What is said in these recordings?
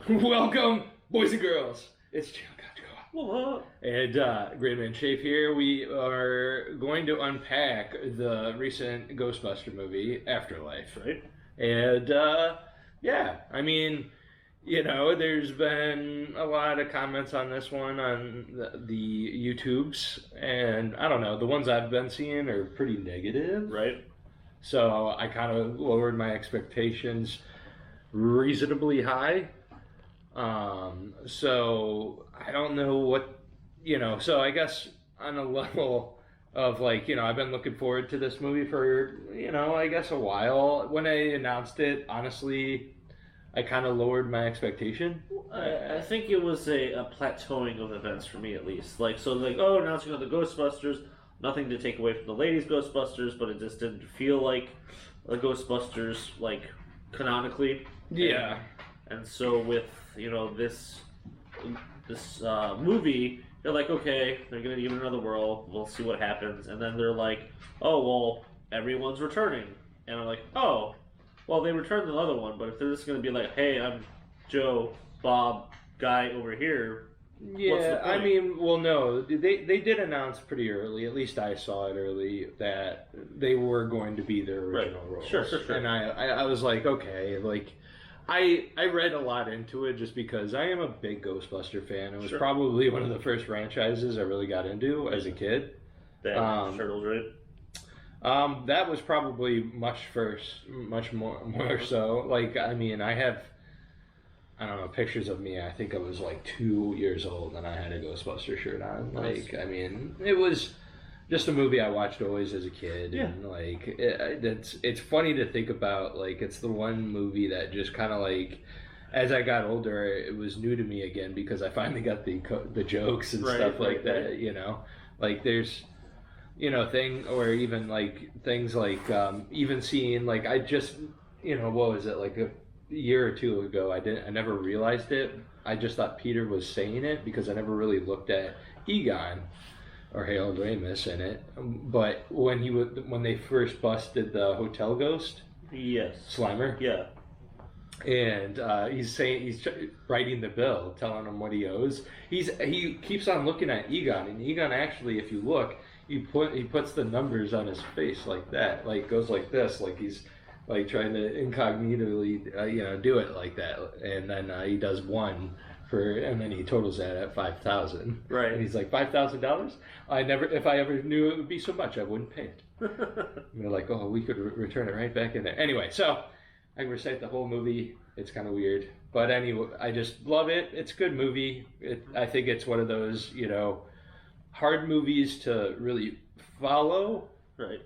Welcome, boys and girls. It's Jim What? and Great Man Shafe here. We are going to unpack the recent Ghostbuster movie, Afterlife. Right? And yeah, I mean, there's been a lot of comments on this one on the YouTubes, and I don't know, the ones I've been seeing are pretty negative. Right? So I kind of lowered my expectations reasonably high. So I don't know so I guess on a level of I've been looking forward to this movie for, I guess a while. When I announced it, honestly, I kind of lowered my expectation. I think it was a plateauing of events for me, at least. Oh, announcing the Ghostbusters. Nothing to take away from the ladies' Ghostbusters, but it just didn't feel like the Ghostbusters, canonically. Yeah. And so with this movie, they're like, okay, they're gonna give it another whirl. We'll see what happens. And then they're like, oh well, everyone's returning. And I'm like, oh, well, they returned the other one, but if they're just gonna be like, hey, I'm Joe, Bob, guy over here. Yeah, I mean, well, no, they did announce pretty early. At least I saw it early that they were going to be their original roles. Sure. And I was like, okay, I read a lot into it just because I am a big Ghostbuster fan. It was probably one of the first franchises I really got into as a kid. Turtles, right? That was probably much more so. I mean, I don't know, pictures of me. I think I was 2 years old and I had a Ghostbuster shirt on. Nice. I mean, it was just a movie I watched always as a kid. Yeah. And it's funny to think about. It's the one movie that just kind of as I got older, it was new to me again because I finally got the jokes and stuff like that. There's things even seeing I just what was it a year or two ago, I never realized it. I just thought Peter was saying it because I never really looked at Egon or Harold Ramis in it. But when they first busted the hotel ghost, yes, Slimer, yeah, and he's writing the bill, telling him what he owes. He keeps on looking at Egon, and Egon actually, if you look, he puts the numbers on his face like that, goes like this, he's trying to incognitally, do it like that, and then he does one and then he totals that at 5,000. Right. And he's like, $5,000? If I ever knew it would be so much, I wouldn't pay it. And they're like, oh, we could return it right back in there. Anyway, so I can recite the whole movie. It's kind of weird, but anyway, I just love it. It's a good movie. I think it's one of those, hard movies to really follow. Right.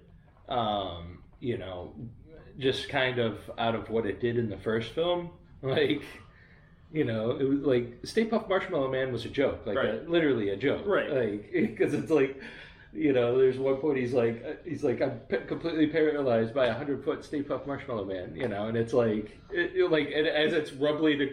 Just kind of out of what it did in the first film, it was Stay Puft Marshmallow Man was a joke, literally a joke, right? Because it's there's one point he's like I'm completely paralyzed by 100-foot Stay Puft Marshmallow Man, and it's and as it's rumbling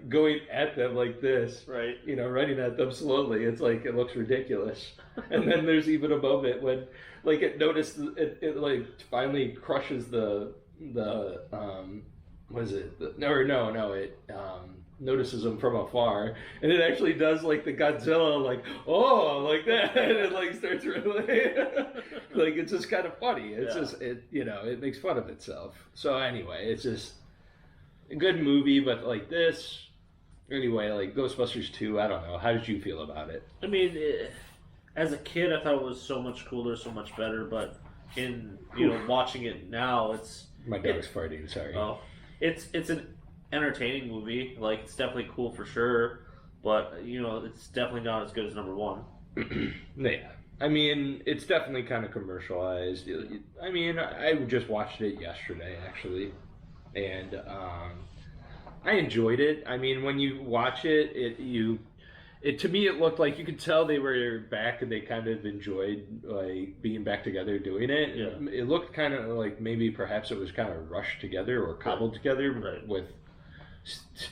going at them like this, right? Running at them slowly, it's it looks ridiculous. And then there's even a moment when it finally crushes the what is it? It notices them from afar, and it actually does the Godzilla like that, and it starts really it's just kind of funny. It's just it makes fun of itself. So anyway, it's just a good movie, but this anyway, Ghostbusters 2, I don't know. How did you feel about it? I mean, as a kid, I thought it was so much cooler, so much better. But in watching it now, my dog's farting. Sorry. Oh, it's an entertaining movie. It's definitely cool for sure. But it's definitely not as good as number one. Yeah. I mean, it's definitely kind of commercialized. I mean, I just watched it yesterday actually, and I enjoyed it. I mean, when you watch it, to me it looked like you could tell they were back and they kind of enjoyed being back together doing it. Yeah. It looked kind of maybe perhaps it was kind of rushed together or cobbled together with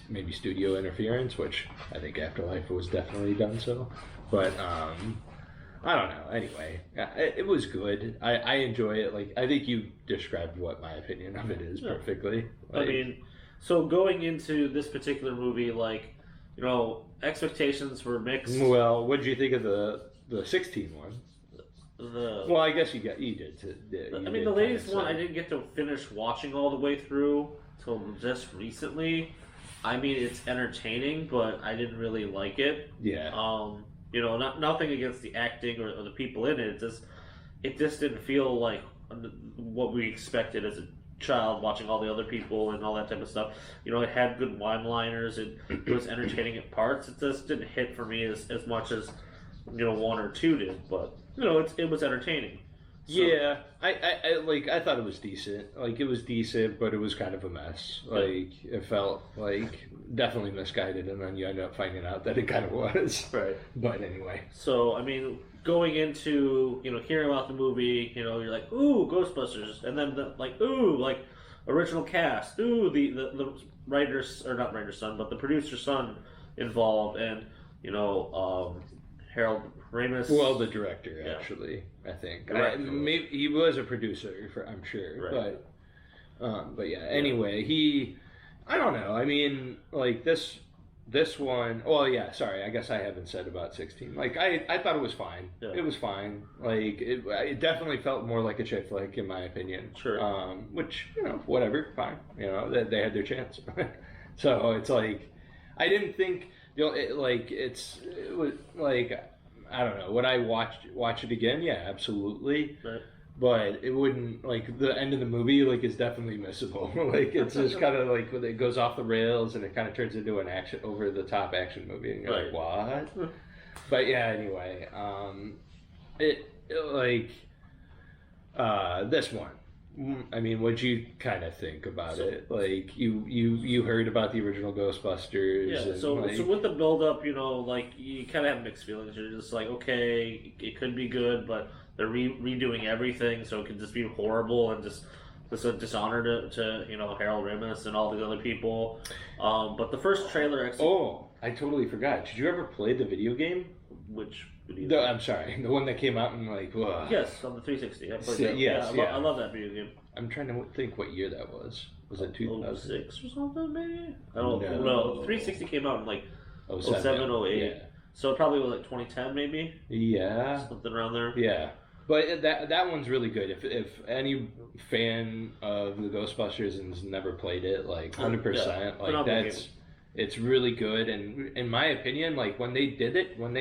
maybe studio interference, which I think Afterlife was definitely done so. But I don't know. Anyway, it was good. I enjoy it. I think you described what my opinion of it is perfectly. I mean, So going into this particular movie, like, expectations were mixed. Well, what did you think of the 16 one? Well, I guess you did. The latest one I didn't get to finish watching all the way through till just recently. I mean, it's entertaining, but I didn't really like it. Yeah. Nothing against the acting or the people in it. It just didn't feel like what we expected as a child watching all the other people and all that type of stuff. It had good one-liners. It was entertaining at parts. It just didn't hit for me as much as 1 or 2 did, but it was entertaining. So, yeah, I thought it was decent. Like, it was decent, but it was kind of a mess. Like, it felt like definitely misguided, and then you end up finding out that it kind of was. Right. But anyway. So, I mean, going into, hearing about the movie, you're like, ooh, Ghostbusters, and then ooh, like, original cast, ooh, the writer's, or not writer's son, but the producer's son involved, and, Harold Ramis. Well, the director, actually, I think. Maybe he was a producer, I'm sure. Right. But yeah, anyway, I don't know. I mean, like, this one, well, yeah, sorry, I guess I haven't said about 16. Like, I thought it was fine. Yeah. It was fine. Like, it definitely felt more like a chick flick, in my opinion. Sure. Which, whatever, fine. They had their chance. So it's like, I didn't think, it was like, I don't know. Would I watch it again? Yeah, absolutely. Right. But it wouldn't, like, the end of the movie, like, is definitely missable. Like, it's just kind of like when it goes off the rails and it kind of turns into an over the top action movie, and you're like, what? But yeah, anyway, this one. I mean, what'd you kind of think about it? Like, you heard about the original Ghostbusters. Yeah. And, So with the build up, like, you kind of have mixed feelings. You're just like, okay, it could be good, but they're redoing everything, so it could just be horrible and just a dishonor to Harold Ramis and all the other people. But the first trailer actually. Oh, I totally forgot. Did you ever play the video game? Which video game? I'm sorry, the one that came out in like. Yes, on the 360. I played that. Yes, I love that video game. I'm trying to think what year that was. Was it 2006 or something, maybe? I don't know. 360 came out in like 07, 08. Yeah. So it probably was like 2010, maybe? Yeah. Something around there. Yeah. But that one's really good. If any fan of the Ghostbusters and has never played it, like 100%, like it's really good. And in my opinion, like when they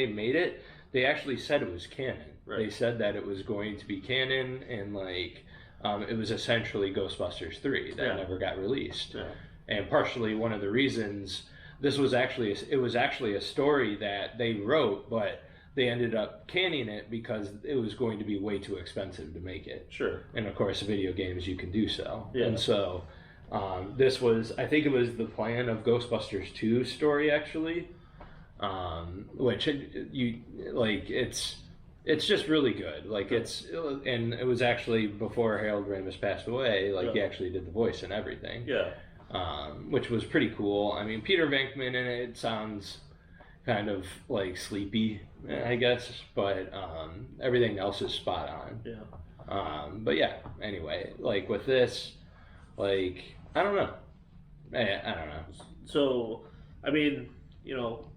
made it, they actually said it was canon. Right. They said that it was going to be canon, and like it was essentially Ghostbusters 3 that never got released. Yeah. And partially one of the reasons it was actually a story that they wrote, but they ended up canning it because it was going to be way too expensive to make it. Sure. And of course, video games, you can do so. Yeah. And so this was, I think it was the plan of Ghostbusters 2 story, actually, which it's just really good. Like, and it was actually before Harold Ramis passed away. Like, he actually did the voice and everything. Yeah. Which was pretty cool. I mean, Peter Venkman in it sounds kind of like sleepy, I guess, but everything else is spot on. Yeah. But yeah, anyway, like with this, like, I don't know. I don't know. So, I mean,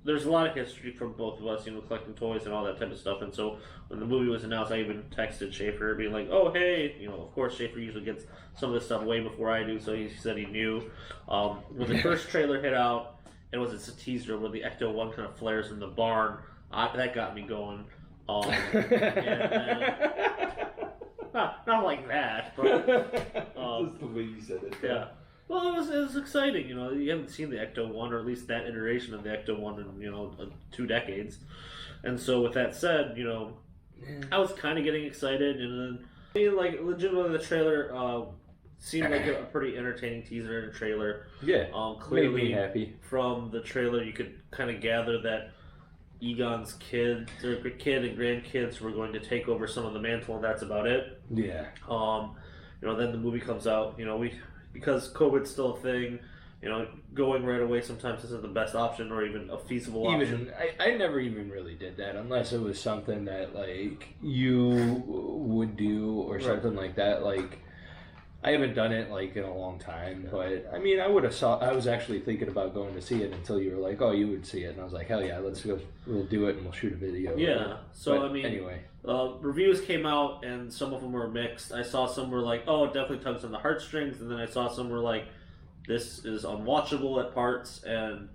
there's a lot of history from both of us, collecting toys and all that type of stuff. And so when the movie was announced, I even texted Schaefer being like, oh, hey, of course Schaefer usually gets some of this stuff way before I do. So he said he knew. When the first trailer hit out, it was a teaser where the Ecto-1 kind of flares in the barn. That got me going. Not like that, but just the way you said it. Yeah. Well, it was exciting. You haven't seen the Ecto-1, or at least that iteration of the Ecto-1 in 2 decades. And so, with that said, I was kind of getting excited, and then, legitimately, the trailer seemed like a pretty entertaining teaser and a trailer. Yeah. Clearly, made me happy. From the trailer, you could kind of gather that Egon's kid and grandkids were going to take over some of the mantle, and that's about it. Yeah. Then the movie comes out. Because COVID's still a thing, going right away sometimes isn't the best option or even a feasible option. I never even really did that unless it was something that, like, you would do or something like that. Like, I haven't done it like in a long time, but I mean, I would have saw. I was actually thinking about going to see it until you were like, "Oh, you would see it," and I was like, "Hell yeah, let's go. We'll do it and we'll shoot a video." Yeah. So But I mean, anyway, reviews came out and some of them were mixed. I saw some were like, "Oh, it definitely tugs on the heartstrings," and then I saw some were like, "This is unwatchable at parts," and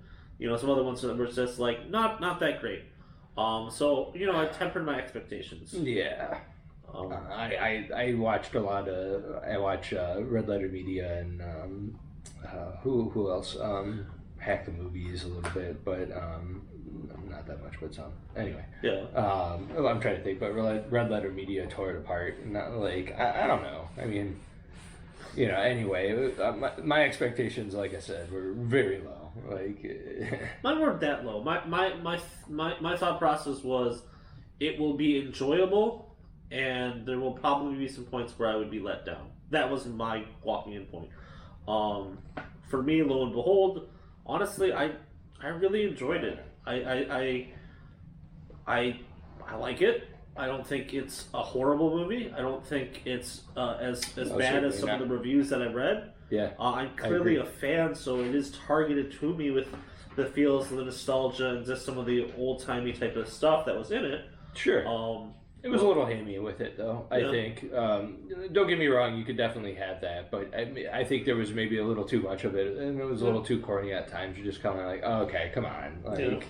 some other ones that were just like not that great. So I tempered my expectations. yeah. I watched a lot of. I watch Red Letter Media and who else? Hack the Movies a little bit, but not that much, but some. Anyway, Yeah. I'm trying to think, but Red Letter Media tore it apart. Not like I don't know. I mean, anyway, my expectations, like I said, were very low. Like Mine weren't that low. My thought process was, it will be enjoyable, and there will probably be some points where I would be let down. That was my walking in point. For me, lo and behold, honestly, I really enjoyed it. I like it. I don't think it's a horrible movie. I don't think it's as bad as some of the reviews that I read. Yeah, I'm clearly a fan, so it is targeted to me with the feels, the nostalgia, and just some of the old-timey type of stuff that was in it. sure. It was a little hammy with it, though. I think. Don't get me wrong; you could definitely have that, but I think there was maybe a little too much of it, and it was a little too corny at times. You're just kind of like, oh, okay, come on. Like,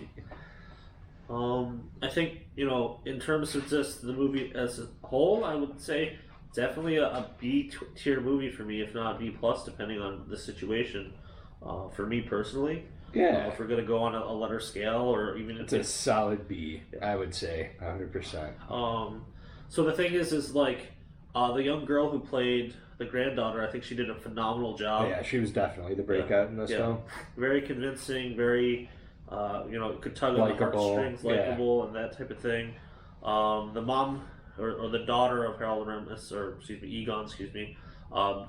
I think in terms of just the movie as a whole, I would say definitely a B tier movie for me, if not B plus, depending on the situation. For me personally. Yeah. If we're going to go on a letter scale, or even it's a solid B, I would say, 100%. So the thing is like, the young girl who played the granddaughter, I think she did a phenomenal job. Yeah, she was definitely the breakout in this film. Very convincing, very, could tug on the heartstrings, likable, and that type of thing. The mom, or the daughter of Harold Ramis, Egon,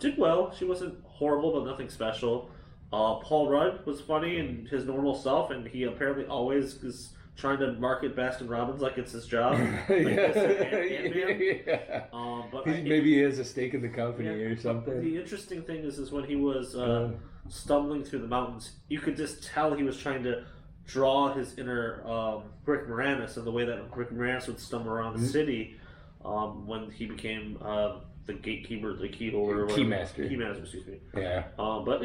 did well. She wasn't horrible, but nothing special. Paul Rudd was funny and his normal self, and he apparently always is trying to market Baskin Robbins like it's his job. But maybe he has a stake in the company or something. The interesting thing is when he was stumbling through the mountains, you could just tell he was trying to draw his inner Rick Moranis, and the way that Rick Moranis would stumble around the city when he became the gatekeeper, the keyholder, Keymaster, excuse me. Yeah. But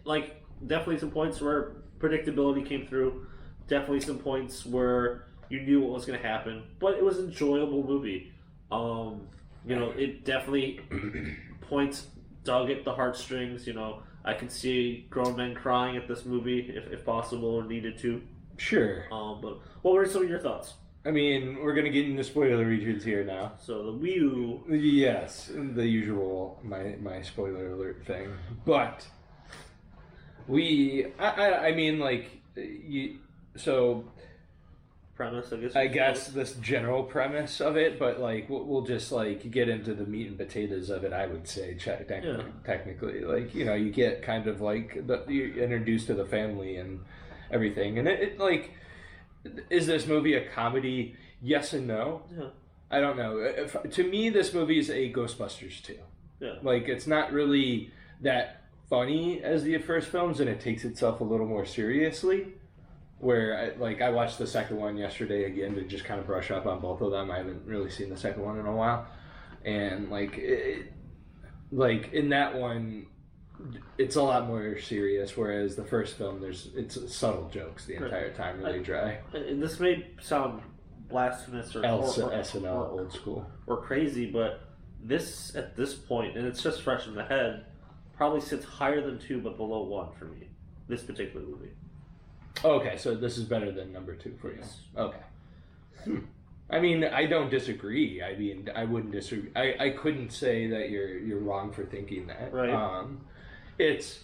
like definitely some points where predictability came through. Definitely some points where you knew what was going to happen, but it was an enjoyable movie. It definitely points dug at the heartstrings. I could see grown men crying at this movie if possible or needed to. Sure. But what were some of your thoughts? I mean, we're going to get into spoiler regions here now. So the Wii U. Yes, the usual, my spoiler alert thing. But I mean, like, so premise, I guess this general premise of it, but like we'll just like get into the meat and potatoes of it. I would say technically, like you get kind of like you're introduced to the family and everything, and it like, is this movie a comedy? Yes and no. Yeah. I don't know. To me, this movie is a Ghostbusters 2. Yeah. Like, it's not really that funny as the first films, and it takes itself a little more seriously. Where, I watched the second one yesterday again to just kind of brush up on both of them. I haven't really seen the second one in a while. And, in that one, it's a lot more serious, whereas the first film, it's subtle jokes the entire time, really dry. And this may sound blasphemous or SNL old school or crazy, but this at this point, and it's just fresh in the head, probably sits higher than 2 but below 1 for me. This particular movie. Okay, so this is better than number 2 for you. Okay. I mean, I don't disagree. I mean, I wouldn't disagree. I couldn't say that you're wrong for thinking that. Right. It's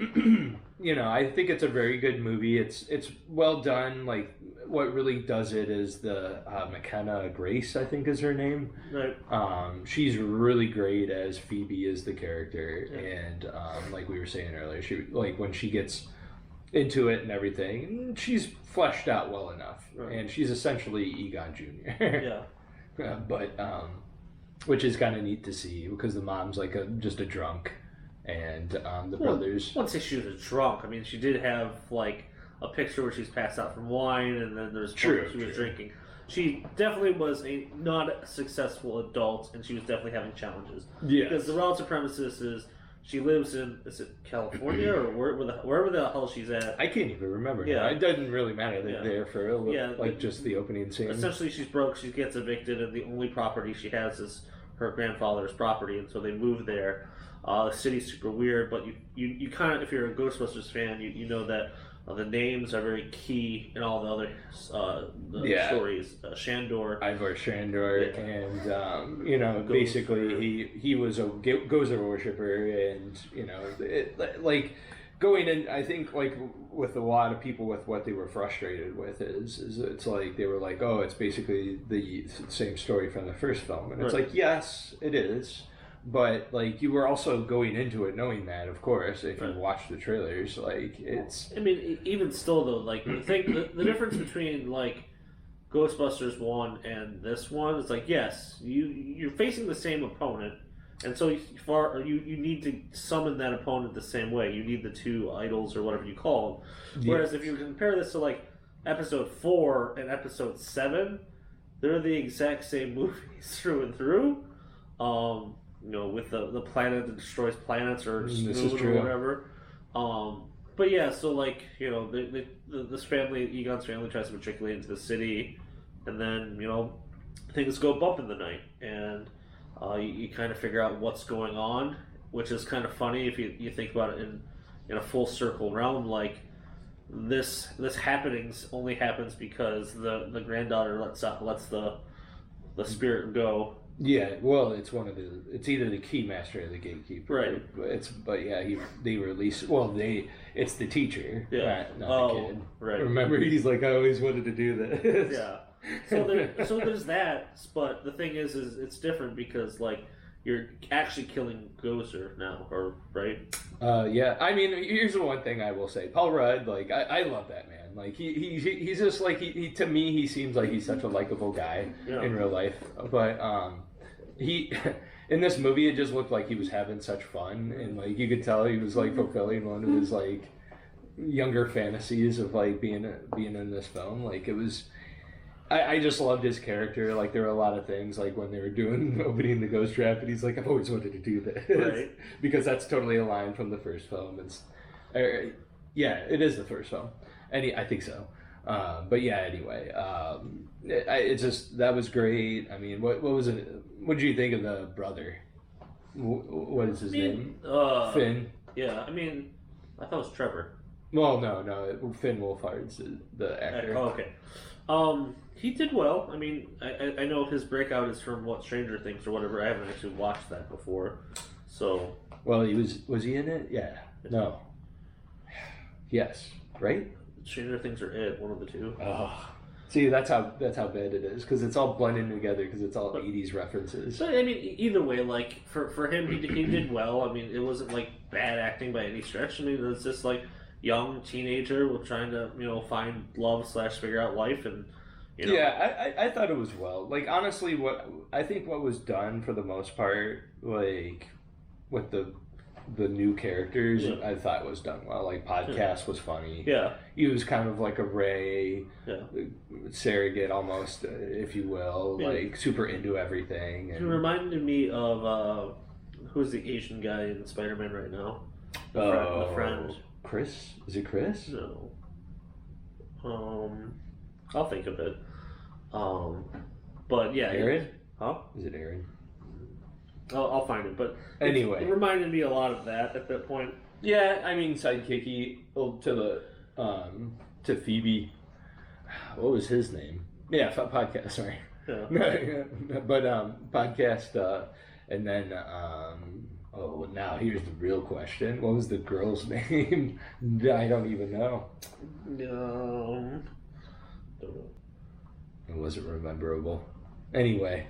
I think it's a very good movie. It's well done. Like, what really does it is the McKenna Grace, I think is her name. Right. She's really great as Phoebe is the character, and like we were saying earlier, she when she gets into it and everything, she's fleshed out well enough, and she's essentially Egon Jr. Yeah. But which is kind of neat to see because the mom's like just a drunk, and the brothers. I wouldn't say she was a drunk. I mean, she did have like a picture where she's passed out from wine, and then there's she was drinking. She definitely was a not successful adult, and she was definitely having challenges. Yeah, because the relative premises is she lives in California or wherever the hell she's at. I can't even remember. Yeah, it doesn't really matter. They're there for a little, just the opening scene. Essentially, she's broke. She gets evicted, and the only property she has is her grandfather's property, and so they move there. The city's super weird, but you kind of, if you're a Ghostbusters fan, you know that the names are very key in all the other stories. Shandor, Ivor Shandor, and basically he was a Gozer worshiper, and like going in, I think like with a lot of people with what they were frustrated with is it's like they were like, oh, it's basically the same story from the first film, and it's like, yes, it is. But like you were also going into it knowing that, of course, if you watch the trailers, like it's. I mean, even still though, like the difference between like Ghostbusters 1 and this one is like, yes, you're facing the same opponent, and so you need to summon that opponent the same way. You need the two idols or whatever you call them. Whereas if you compare this to like Episode 4 and Episode 7, they're the exact same movies through and through. With the planet that destroys planets or moon or whatever. But yeah, so like, this family, Egon's family, tries to matriculate into the city, and then, things go bump in the night, and you kind of figure out what's going on, which is kind of funny if you think about it in a full circle realm. Like, this happenings only happens because the granddaughter lets the spirit go. Yeah, well, it's either the keymaster or the gatekeeper, right? They release. Well, it's the teacher, not the kid. Right. Remember, he's like, I always wanted to do this. Yeah. So there's that, but the thing is it's different because like you're actually killing Gozer now, right? Yeah. I mean, here's the one thing I will say: Paul Rudd, like, I love that man. Like he's just like he to me he seems like he's such a likable guy in real life, but he in this movie it just looked like he was having such fun, and like you could tell he was like fulfilling one of his like younger fantasies of like being in this film. Like it was. I just loved his character. Like there were a lot of things like when they were opening the ghost trap, and he's like, I've always wanted to do this, right? Because that's totally a line from the first film. It is the first film. I think so. But yeah, anyway, that was great. I mean, what was it? What did you think of the brother? What is his name? Finn. Yeah, I mean, I thought it was Trevor. Well, no, Finn Wolfhard's the actor. Oh, okay. He did well. I mean, I know his breakout is from Stranger Things or whatever. I haven't actually watched that before, so. Well, was he in it? Yeah. No. Yes. Right. Stranger Things or It, one of the two. Oh. See, that's how bad it is because it's all blending together because it's all 80s references. But I mean, either way, like for him, he did well. I mean, it wasn't like bad acting by any stretch. I mean, it was just like young teenager with trying to find love / figure out life and. Yeah, I thought it was well. Like honestly, what was done for the most part, like with the new characters, I thought was done well. Like Podcast was funny. Yeah, he was kind of like a Ray surrogate almost, if you will, like super into everything. And... He reminded me of who's the Asian guy in Spider-Man right now? The friend. Chris? Is it Chris? No. I'll think of it. But yeah. Aaron? Huh? Is it Aaron? I'll find it. But anyway, it reminded me a lot of that at that point. Yeah, I mean sidekicky to to Phoebe. What was his name? Yeah, Podcast. Sorry. Yeah. But Podcast, and then now here's the real question. What was the girl's name? I don't even know. Don't know. It wasn't rememberable. Anyway.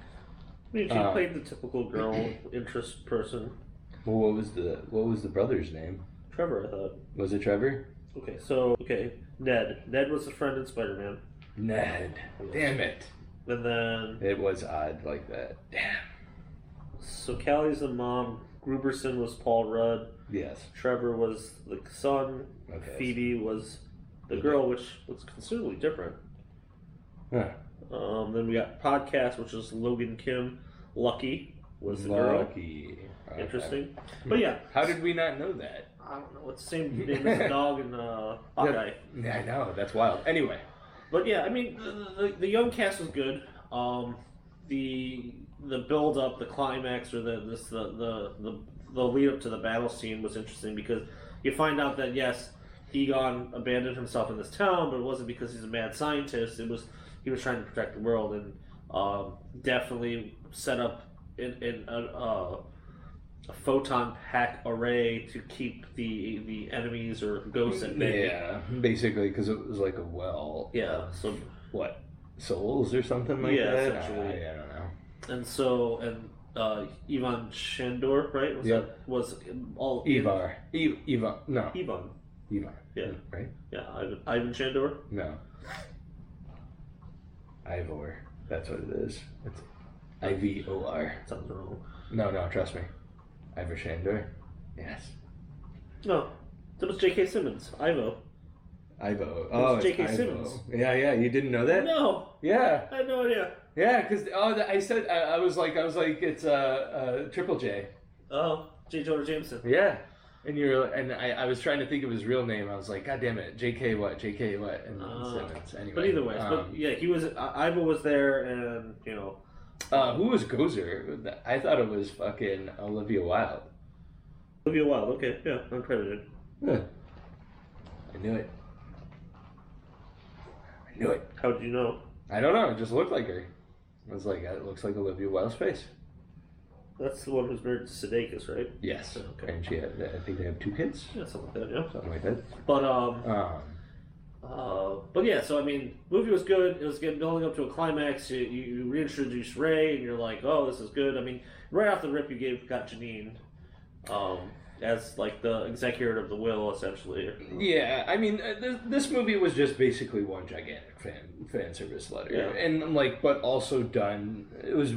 I mean, she played the typical girl interest person. Well, what was the brother's name? Trevor, I thought. Was it Trevor? Okay, Ned. Ned was the friend in Spider-Man. Ned. Damn it. And then... It was odd like that. Damn. So Callie's the mom. Gruberson was Paul Rudd. Yes. Trevor was the son. Okay. Phoebe was the girl, which was considerably different. Huh. Then we got Podcast, which is Logan Kim. Lucky was the girl. Lucky. Okay. Interesting. But yeah. How did we not know that? I don't know. It's the same name as the dog in Hawkeye. Yeah, I know. That's wild. Anyway. But yeah, I mean, the young cast was good. The build up, the climax, or the lead up to the battle scene was interesting because you find out that yes, Egon abandoned himself in this town, but it wasn't because he's a mad scientist. It was he was trying to protect the world, and definitely set up in a photon pack array to keep the enemies or ghosts at bay. Yeah, basically because it was like a well. Yeah. So what? Souls or something like that? Essentially. I don't know. And so Ivan Shandor, right? Was all Ivar. Ivan. No. Ivan. Ivan. Yeah. Right? Yeah. Ivan Shandor? No. Ivor. That's what it is. It's Ivor. Sounds wrong. No, trust me. Ivor Shandor. Yes. No. That was J.K. Simmons. Ivo. Oh, it's J.K. Ivo. Simmons. Yeah. You didn't know that? No. Yeah. I had no idea. Yeah, because I said I was like it's Triple J. Oh, J. Jonah Jameson. Yeah, and I was trying to think of his real name. I was like, God damn it, J.K. what, and Simmons. Anyway, but either way, he was. Ivo was there, and you know, who was Gozer? I thought it was fucking Olivia Wilde. Olivia Wilde. Okay, yeah, uncredited. Huh. I knew it. How did you know? I don't know. It just looked like her. I was like, it looks like Olivia Wilde's face. That's the one who's married to Sudeikis, right? Yes. Okay. And she had, I think they have 2 kids. Yeah, something like that. Yeah. Something like that. But yeah, so I mean, movie was good. It was getting building up to a climax. You reintroduce Ray, and you're like, oh, this is good. I mean, right off the rip, got Janine as like the executor of the will, essentially. Yeah, I mean, this movie was just basically one gigantic fan service letter, yeah. And like, but also done. It was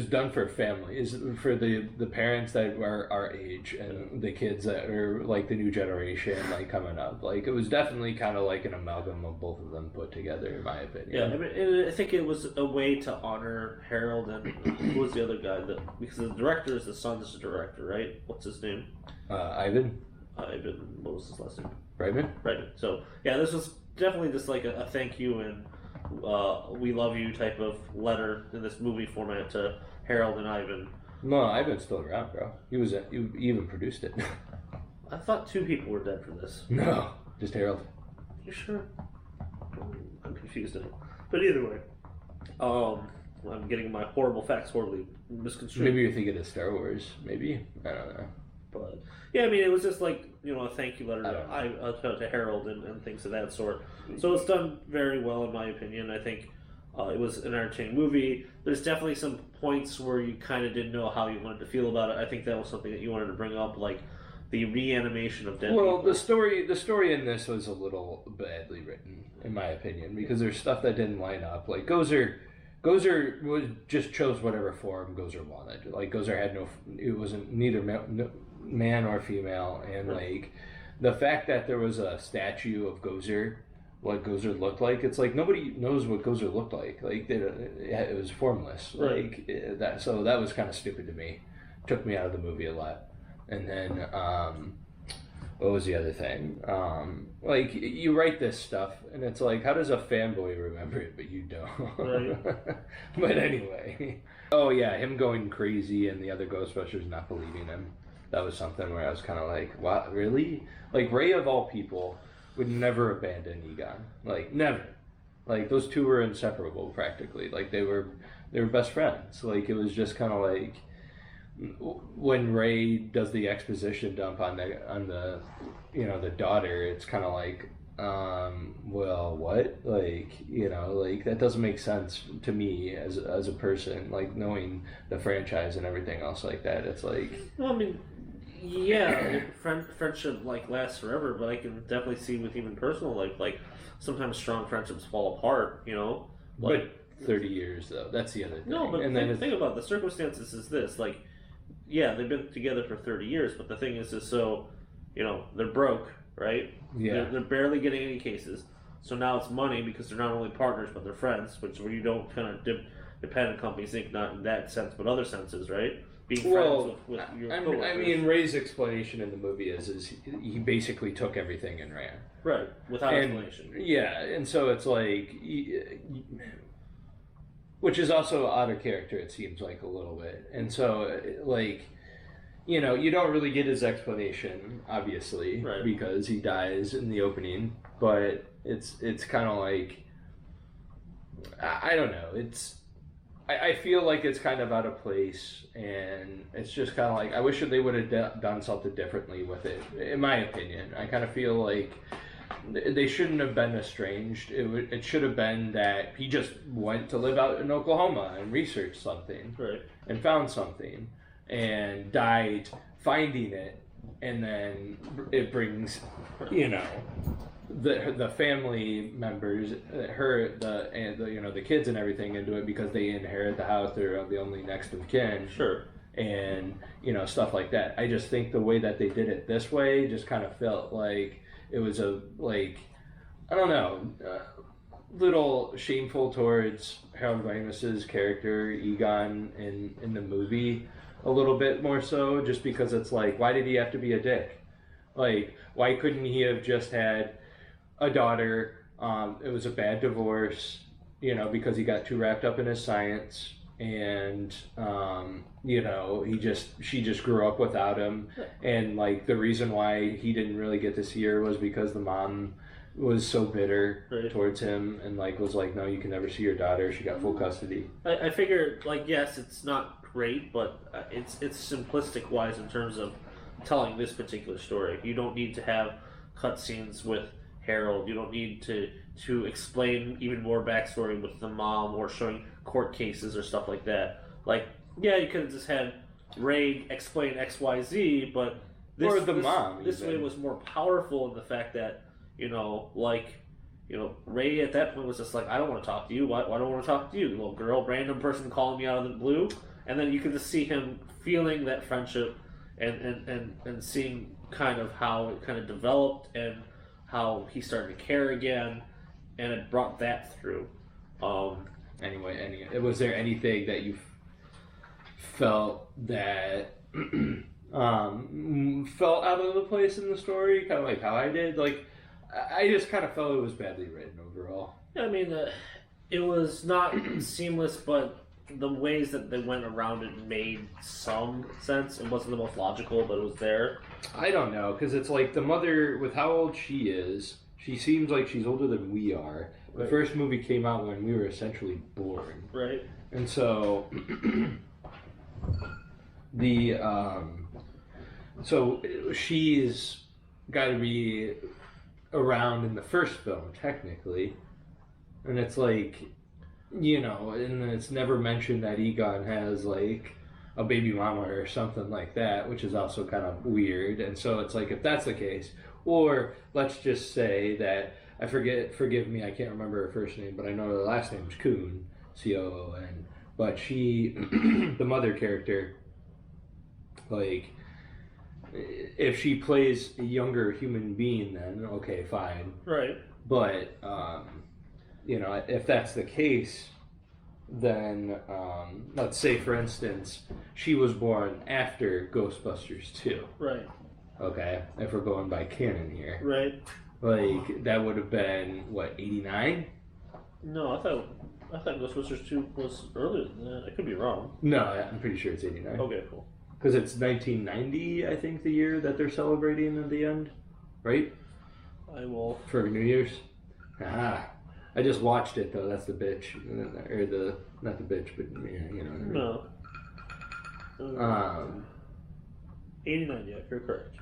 done for families, for the parents that were our age and the kids that are like the new generation, like coming up. Like, it was definitely kind of like an amalgam of both of them put together, in my opinion. Yeah, I mean, I think it was a way to honor Harold and who was the other guy because the director is the son is the director, right? What's his name? Ivan. What was his last name? Reitman. So yeah, this was definitely just like a thank you and we love you type of letter in this movie format to Harold and Ivan. No, Ivan's still around, bro. He even produced it. I thought 2 people were dead for this. No, just Harold. You sure? I'm confused now. But either way, I'm getting my horrible facts horribly misconstrued. Maybe you're thinking of Star Wars. Maybe, I don't know. But yeah, I mean, it was just like, you know, a thank you letter to Harold and things of that sort. So it's done very well, in my opinion. I think it was an entertaining movie. There's definitely some points where you kind of didn't know how you wanted to feel about it. I think that was something that you wanted to bring up, like the reanimation of dead people. The story in this was a little badly written, in my opinion, because there's stuff that didn't line up. Like Gozer just chose whatever form Gozer wanted. Like Gozer had it wasn't neither man or female, and like the fact that there was a statue of Gozer, what Gozer looked like, it's like nobody knows what Gozer looked like. Like it was formless. Like that, so that was kind of stupid to me. Took me out of the movie a lot. And then what was the other thing? Like, you write this stuff, and it's like, how does a fanboy remember it, but you don't? Right. But anyway. Oh, yeah, him going crazy and the other Ghostbusters not believing him. That was something where I was kind of like, what, really? Like, Ray, of all people, would never abandon Egon. Like, never. Like, those 2 were inseparable, practically. Like, they were best friends. Like, it was just kind of like, when Ray does the exposition dump on the you know, the daughter, it's kind of like, well, what? Like, you know, like, that doesn't make sense to me as a person, like, knowing the franchise and everything else like that. It's like, well, I mean, yeah, friendship like lasts forever, but I can definitely see with even personal like sometimes strong friendships fall apart, you know. Like, but 30 years though, that's the other thing. No, but and think about it. The circumstances is this, like, yeah, they've been together for 30 years, but the thing is so, they're broke, right? Yeah. They're barely getting any cases. So now it's money because they're not only partners, but they're friends, which where you don't kind of depend on companies, think not in that sense, but other senses, right? Being friends with your coworkers. I mean, Ray's explanation in the movie is he basically took everything and ran. Right, without explanation. Yeah, and so it's like, which is also out of character, it seems like a little bit. And so, like, you don't really get his explanation, obviously, right, because he dies in the opening. But it's kind of like, I don't know. I feel like it's kind of out of place, and it's just kind of like I wish that they would have done something differently with it. In my opinion, I kind of feel like they shouldn't have been estranged. It should have been that he just went to live out in Oklahoma and researched something, right, and found something, and died finding it, and then it brings, the family members, the kids and everything into it because they inherit the house. They're the only next of kin. Sure. And stuff like that. I just think the way that they did it this way just kind of felt like it was I don't know, little shameful towards Harold Ramis's character Egon in the movie, a little bit more so, just because it's like, why did he have to be a dick? Like, why couldn't he have just had a daughter? It was a bad divorce, because he got too wrapped up in his science, and she just grew up without him, and like the reason why he didn't really get to see her was because the mom was so bitter towards him, and like was like, no, you can never see your daughter. She got full custody. I figured, like, yes, it's not great, but it's simplistic wise in terms of telling this particular story. You don't need to have cutscenes with Harold. You don't need to explain even more backstory with the mom or showing court cases or stuff like that. Like, yeah, you could have just had Ray explain XYZ, but mom. This way was more powerful in the fact that, Ray at that point was just like, I don't want to talk to you. Why do I want to talk to you, little girl? Random person calling me out of the blue. And then you could just see him feeling that friendship and seeing kind of how it kind of developed and how he started to care again, and it brought that through. Anyway, was there anything that you felt that felt out of the place in the story, kind of like how I did? Like, I just kind of felt it was badly written overall. I mean, it was not seamless, but the ways that they went around it made some sense. It wasn't the most logical, but it was there. I don't know, because it's like the mother, with how old she is, she seems like she's older than we are. The first movie came out when we were essentially born. Right. And so so she's got to be around in the first film, technically. And it's like, and it's never mentioned that Egon has like a baby mama or something like that, which is also kind of weird. And so it's like, if that's the case, or let's just say that, forgive me, I can't remember her first name, but I know her last name is Coon, Coon. But she, the mother character, like, if she plays a younger human being, then okay, fine. Right. But, if that's the case, then let's say, for instance, she was born after Ghostbusters 2. Right. Okay, if we're going by canon here. Right. Like, that would have been, what, 89? No, I thought Ghostbusters 2 was earlier than that. I could be wrong. No, I'm pretty sure it's 89. Okay, cool. Because it's 1990, I think, the year that they're celebrating at the end, right? I will. For New Year's? Ah. I just watched it, though. That's the bitch. Or not the bitch, but, yeah, No. 89, yeah, you're correct.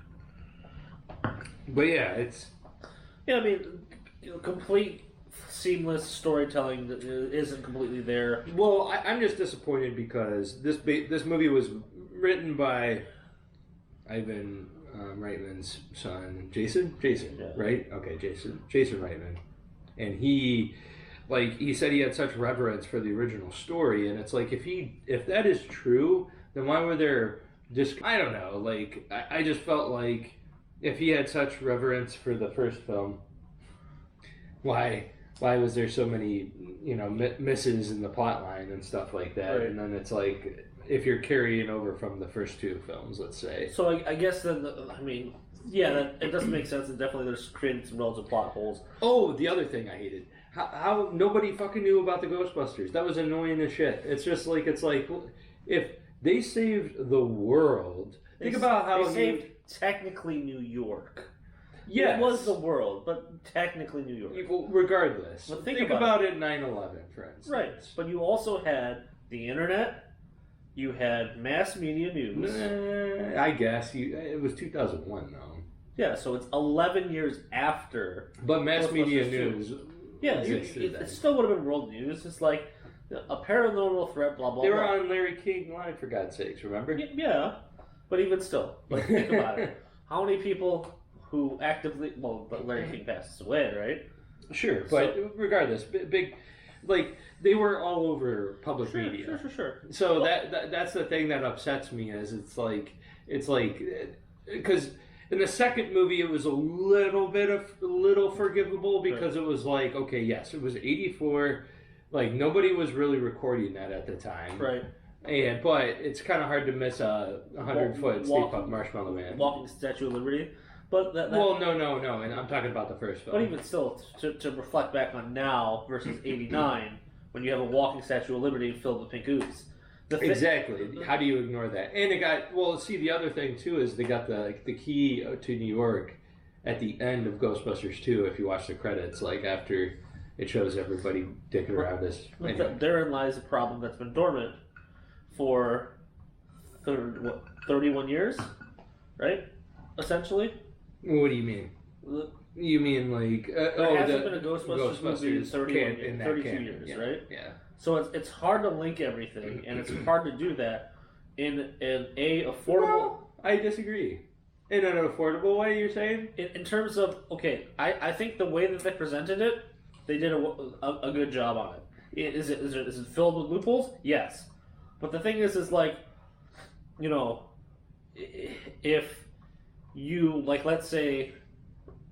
But yeah, it's... Yeah, I mean, complete seamless storytelling that isn't completely there. Well, I'm just disappointed because this movie was written by Ivan Reitman's son, Jason, yeah. Right? Okay, Jason Reitman. And he said he had such reverence for the original story, and it's like, if that is true, then why were there just I don't know. Like I just felt like if he had such reverence for the first film, why was there so many misses in the plot line and stuff like that? Right. And then it's like if you're carrying over from the first two films, let's say. So I guess then it doesn't make sense, and definitely there's created some relative plot holes. Oh, the other thing I hated. How nobody fucking knew about the Ghostbusters. That was annoying as shit. It's just like, if they saved the world, think about how they saved technically New York. Yes. It was the world, but technically New York. Well, regardless. But think about it 9/11, for instance. Right. But you also had the internet, you had mass media news. I guess. It was 2001, though. Yeah, so it's 11 years after. But mass media 2. news. Yeah, it still would have been world news. It's like a paranormal threat, blah, blah, They blah. were on Larry King Live, for God's sakes, remember? Yeah, but even still, like, think about it. How many people who actively... Well, but Larry King passes away, right? Sure, but regardless, big... Like, they were all over public media. Sure. So that's the thing that upsets me is it's like... Because... In the second movie, it was a little forgivable because it was like, okay, yes, it was 84. Like, nobody was really recording that at the time. Right. But it's kind of hard to miss a 100-foot Stay Puft Marshmallow Man. Walking Statue of Liberty. But Well, no. And I'm talking about the first film. But even still, to reflect back on now versus 89, when you have a walking Statue of Liberty filled with pink ooze. Exactly. How do you ignore that? And it got the other thing too is they got the key to New York at the end of Ghostbusters 2. If you watch the credits, like after it shows everybody dicking around this. Anyway. Therein lies a problem that's been dormant for 31 years, right? Essentially. What do you mean? You mean like there hasn't been a Ghostbusters movie in 32 years, right? Yeah. So it's hard to link everything, and it's hard to do that in a affordable. No, I disagree. In an affordable way, you're saying? In terms of I think the way that they presented it, they did a good job on it. Is it filled with loopholes? Yes, but the thing is like, if you let's say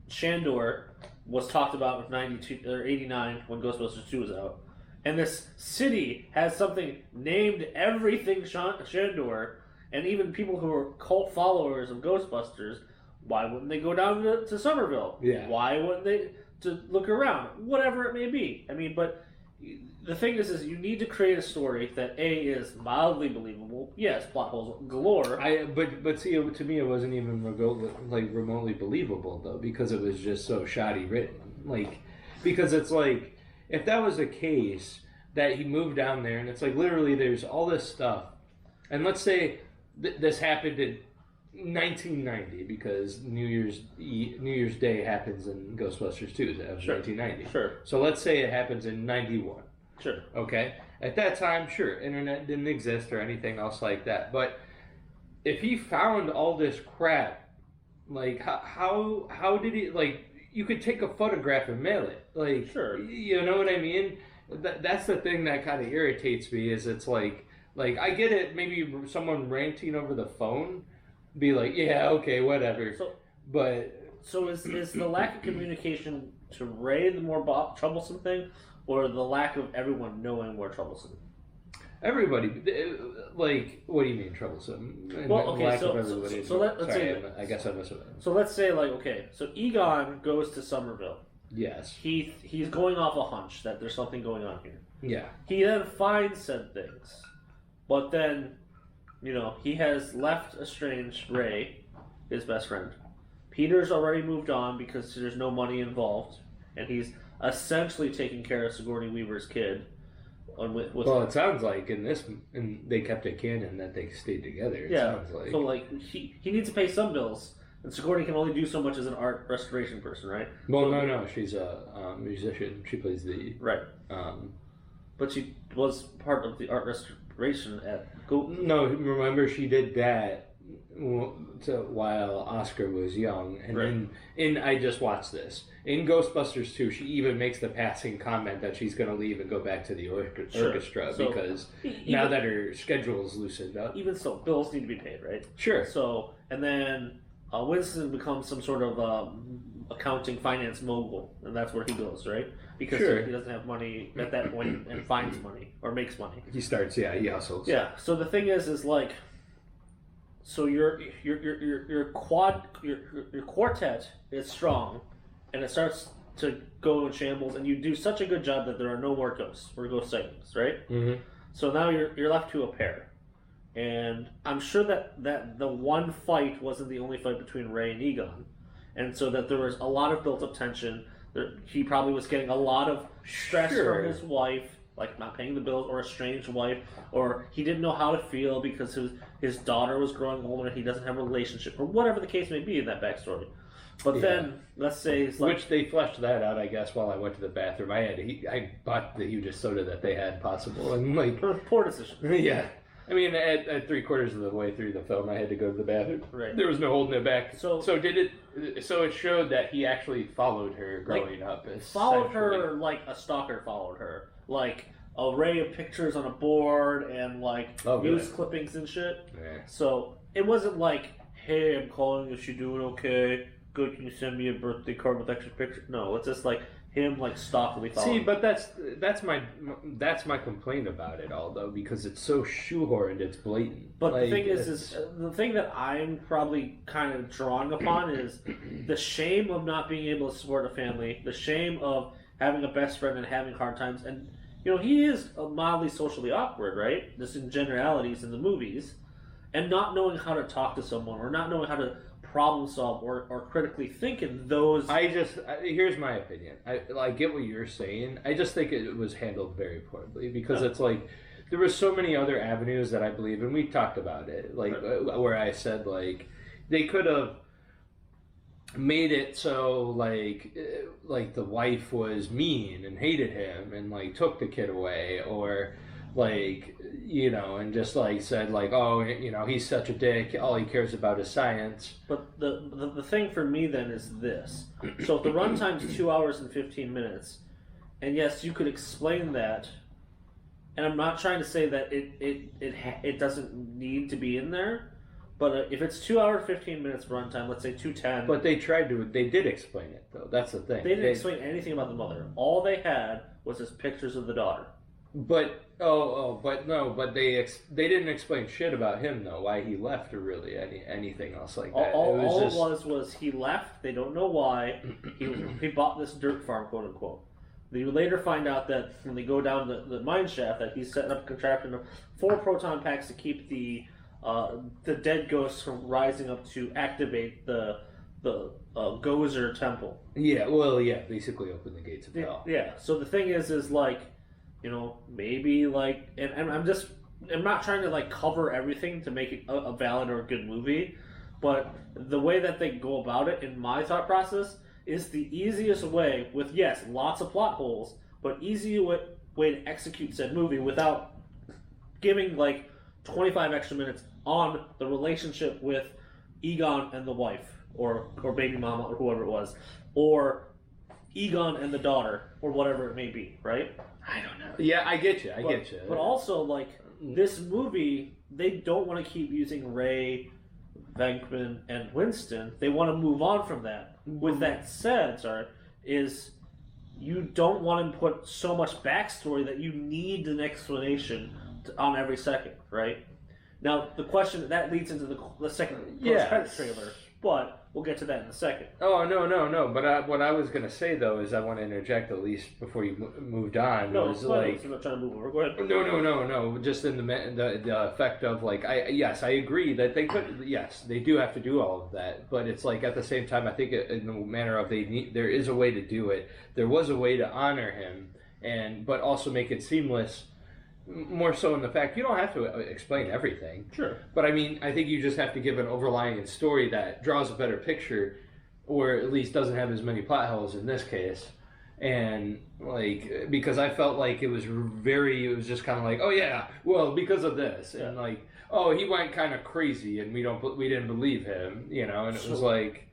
Shandor was talked about in 92 or 89 when Ghostbusters 2 was out. And this city has something named everything Shandor, and even people who are cult followers of Ghostbusters, why wouldn't they go down to Somerville? Yeah. Why wouldn't they to look around? Whatever it may be. I mean, but the thing is you need to create a story that A, is mildly believable. Yes, plot holes galore. But see, to me, it wasn't even remotely believable though, because it was just so shoddy written. Because it's like, if that was the case, that he moved down there, and it's like literally there's all this stuff, and let's say this happened in 1990 because New Year's Day happens in Ghostbusters 2, that was 1990. Sure. So let's say it happens in 91. Sure. Okay. At that time, sure, internet didn't exist or anything else like that. But if he found all this crap, how did he You could take a photograph and mail it. Sure. You know what I mean? That's the thing that kind of irritates me. Is it's like I get it. Maybe someone ranting over the phone, be like, yeah, okay, whatever. So is the lack of communication to Ray the more troublesome thing, or the lack of everyone knowing more troublesome? Everybody, what do you mean troublesome? Well, okay, I guess I missed it. So let's say, so Egon goes to Somerville. Yes. He's going off a hunch that there's something going on here. Yeah. He then finds said things, but then, he has left estranged Ray, his best friend. Peter's already moved on because there's no money involved, and he's essentially taking care of Sigourney Weaver's kid. Well, it sounds like and they kept it canon that they stayed together. It sounds like. So he needs to pay some bills, and Sigourney can only do so much as an art restoration person, right? Well, no, she's a musician. She plays the right. But she was part of the art restoration at No, remember she did that while Oscar was young, and Right. I just watched this in Ghostbusters 2. She even makes the passing comment that she's going to leave and go back to the orchestra So, because even, now that her schedule is loosened up. even so, bills need to be paid, right? Sure. So, and then Winston becomes some sort of accounting finance mogul, and that's where he goes, right? Because Sure. he doesn't have money at that point and finds money or makes money. He starts, he hustles. Yeah. So the thing is like, so your quartet is strong, and it starts to go in shambles, and you do such a good job that there are no more ghosts or ghost sightings, right? Mm-hmm. So now you're left to a pair, and I'm sure that the one fight wasn't the only fight between Ray and Egon, and so that there was a lot of built up tension. He probably was getting a lot of stress Sure. from his wife, like not paying the bills, or a strange wife, or he didn't know how to feel because his daughter was growing older and he doesn't have a relationship, or whatever the case may be in that backstory. But then, let's say it's like... Which they fleshed that out, I guess, while I went to the bathroom. I bought the hugest soda that they had possible, and like... Poor decision. Yeah. I mean, at 3/4 of the way through the film, I had to go to the bathroom. Right. There was no holding it back. So it showed that he actually followed her growing up. Followed her like a stalker followed her. Like, array of pictures on a board and like news clippings and shit. Yeah. So it wasn't like, hey, I'm calling, is she doing okay? Good, can you send me a birthday card with extra pictures? No, it's just like him like stalkily following. See, but that's my complaint about it all though, because it's so shoehorned, it's blatant. But like, the thing is the thing that I'm probably kind of drawing upon is the shame of not being able to support a family, the shame of having a best friend and having hard times, and you know he is mildly socially awkward, right? Just in generalities in the movies, and not knowing how to talk to someone or not knowing how to problem solve or critically think in those. Here's my opinion. I get what you're saying. I just think it was handled very poorly because it's like there were so many other avenues that I believe, and we talked about it, like where I said like they could have made it so like the wife was mean and hated him and like took the kid away, or like, you know, and just like said like, oh, you know, he's such a dick, all he cares about is science. But the thing for me then is this. So if the runtime's 2 hours and 15 minutes, and yes, you could explain that, and I'm not trying to say that it doesn't need to be in there, but if it's 2 hours 15 minutes runtime, let's say 2:10. But they did explain it though. That's the thing. They didn't explain anything about the mother. All they had was just pictures of the daughter. But but they didn't explain shit about him though, why he left or really anything else like that. All it was he left. They don't know why. He bought this dirt farm, quote unquote. You later find out that when they go down the mine shaft, that he's setting up a contraption of 4 proton packs to keep the dead ghosts from rising up to activate the Gozer temple. Yeah, basically open the gates of hell. Yeah. So the thing is like, you know, maybe like, and I'm not trying to like cover everything to make it a valid or a good movie, but the way that they go about it in my thought process is the easiest way with, yes, lots of plot holes, but easy way to execute said movie without giving like 25 extra minutes on the relationship with Egon and the wife, or baby mama, or whoever it was, or Egon and the daughter, or whatever it may be, right? I don't know. Yeah, I get you. But also, like, this movie, they don't want to keep using Ray, Venkman, and Winston. They want to move on from that. With that said, you don't want to put so much backstory that you need an explanation on every second, right? Now, the question that leads into the second post-credit trailer, but we'll get to that in a second. Oh, no. But what I was going to say, though, is I want to interject at least before you moved on. No, was like, I'm not trying to move over. Go ahead. No. Just in the effect of, like, I agree that they could, yes, they do have to do all of that. But it's like, at the same time, I think in the manner of there is a way to do it. There was a way to honor him, but also make it seamless. More so in the fact you don't have to explain everything. Sure. But I mean, I think you just have to give an overlying story that draws a better picture, or at least doesn't have as many plot holes in this case. And like because I felt like it was just kind of like, oh yeah, well because of this, and like, oh, he went kind of crazy and we didn't believe him, and it was like.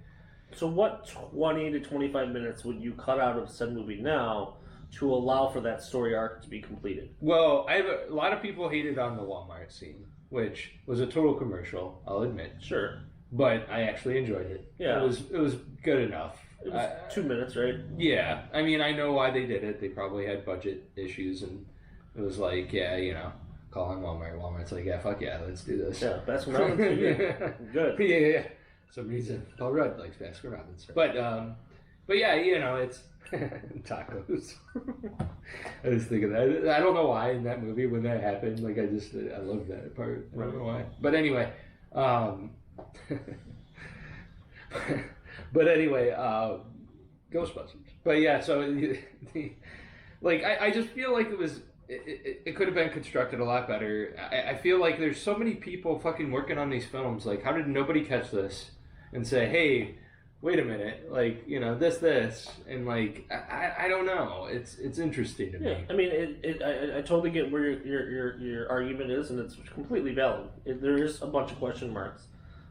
So what 20 to 25 minutes would you cut out of said movie now to allow for that story arc to be completed? Well, a lot of people hated on the Walmart scene, which was a total commercial, I'll admit. Sure. But I actually enjoyed it. Yeah. It was good enough. It was 2 minutes, right? Yeah. I mean, I know why they did it. They probably had budget issues, and it was like, yeah, calling Walmart. Walmart's like, yeah, fuck yeah, let's do this. Yeah, Baskin Robbins. Good. Yeah. Some reason Paul Rudd likes Baskin Robbins. But yeah, it's tacos. I was thinking that. I don't know why in that movie when that happened. Like I love that part. I don't know why. But anyway, Ghostbusters. But yeah, so I just feel like it could have been constructed a lot better. I feel like there's so many people fucking working on these films. Like, how did nobody catch this and say, hey, wait a minute, like, this, and like, I don't know. It's interesting to me. Yeah, I mean, I totally get where your argument is, and it's completely valid. There is a bunch of question marks,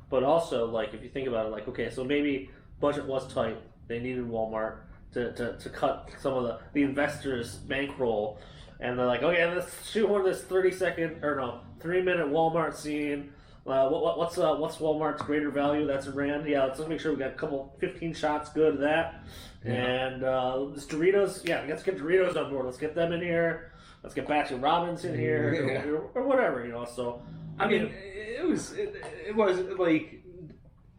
but also, like, if you think about it, like, okay, so maybe budget was tight. They needed Walmart to cut some of the investors' bankroll, and they're like, okay, let's shoot one of this 3-minute Walmart scene. What's Walmart's greater value? That's a brand. Yeah, let's make sure we got a couple 15 shots good of that. Yeah. And this Doritos, yeah, let's get Doritos on board. Let's get them in here. Let's get Baskin Robbins in here, or whatever, So I mean, it was like.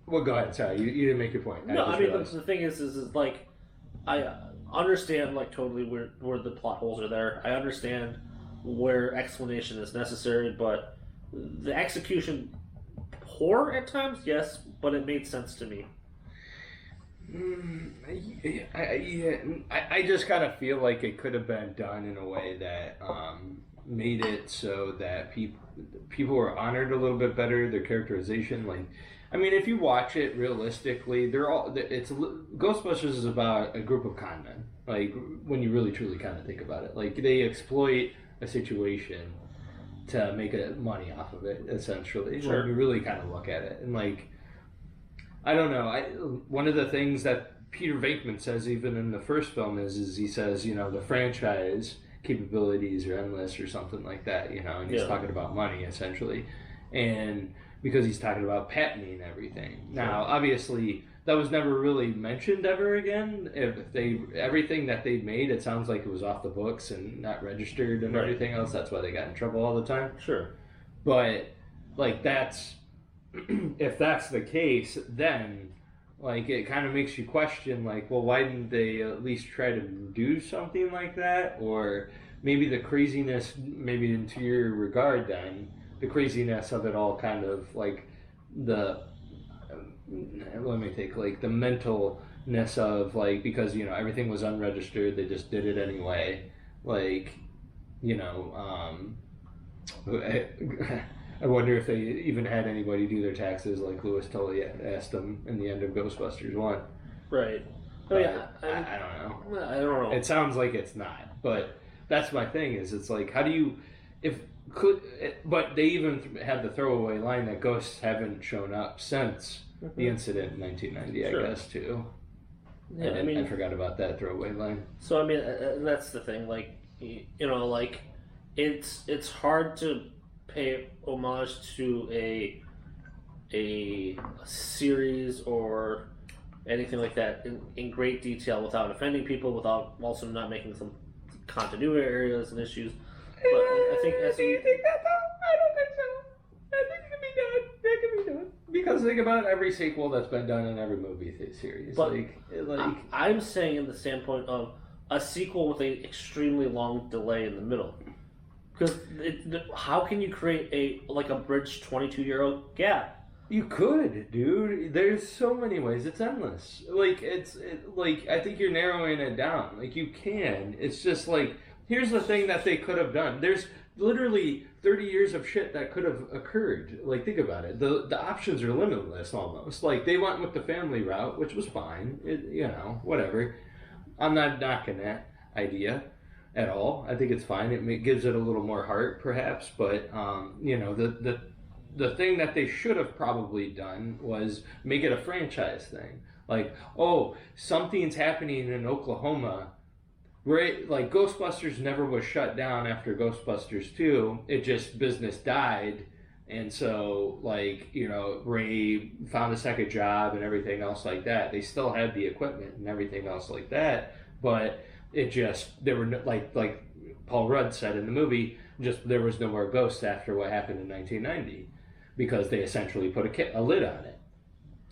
Well, go ahead. Sorry, you didn't make your point. No, I mean the thing is like, I understand like totally where the plot holes are there. I understand where explanation is necessary, but the execution poor at times, yes, but it made sense to me. I just kind of feel like it could have been done in a way that made it so that people were honored a little bit better. Their characterization, like, I mean, if you watch it realistically, Ghostbusters is about a group of con men. Like, when you really truly kind of think about it, like they exploit a situation to make money off of it, essentially. Sure. When you really kind of look at it, and like, I don't know. One of the things that Peter Venkman says, even in the first film, is he says, the franchise capabilities are endless or something like that, and he's talking about money essentially, and because he's talking about patenting everything. Now, obviously, that was never really mentioned ever again. Everything that they made, it sounds like it was off the books and not registered and everything else. That's why they got in trouble all the time. Sure. But like if that's the case, then like it kind of makes you question like, well, why didn't they at least try to do something like that? Or maybe the craziness, maybe into your regard, then the craziness of it all kind of like the mentalness of like, because everything was unregistered, they just did it anyway, like I wonder if they even had anybody do their taxes like Louis Tully asked them in the end of Ghostbusters 1. Right. I don't know. It sounds like it's not, but that's my thing, is it's like, how do you but they even had the throwaway line that ghosts haven't shown up since the incident in 1990, I guess, too. Yeah, I forgot about that throwaway line. So, I mean, that's the thing. Like, like, it's hard to pay homage to a series or anything like that in great detail without offending people, without also not making some continuity areas and issues. But I think do you think that though? I don't think so. I think it can be done. It can be done. Because think about every sequel that's been done in every movie series. But I'm saying in the standpoint of a sequel with an extremely long delay in the middle. Because how can you create a bridge 22-year gap? You could, dude. There's so many ways. It's endless. Like I think you're narrowing it down. Like you can. It's just like, here's the thing that they could have done. There's literally 30 years of shit that could have occurred. Like, think about it. The options are limitless almost. Like, they went with the family route, which was fine. Whatever. I'm not knocking that idea at all. I think it's fine. Gives it a little more heart, perhaps. But the thing that they should have probably done was make it a franchise thing. Like, oh, something's happening in Oklahoma. Right, like Ghostbusters never was shut down after Ghostbusters 2. It just business died. And so, like, Ray found a second job and everything else like that. They still had the equipment and everything else like that, but it just, there were, like Paul Rudd said in the movie, just there was no more ghosts after what happened in 1990 because they essentially put a lid on it.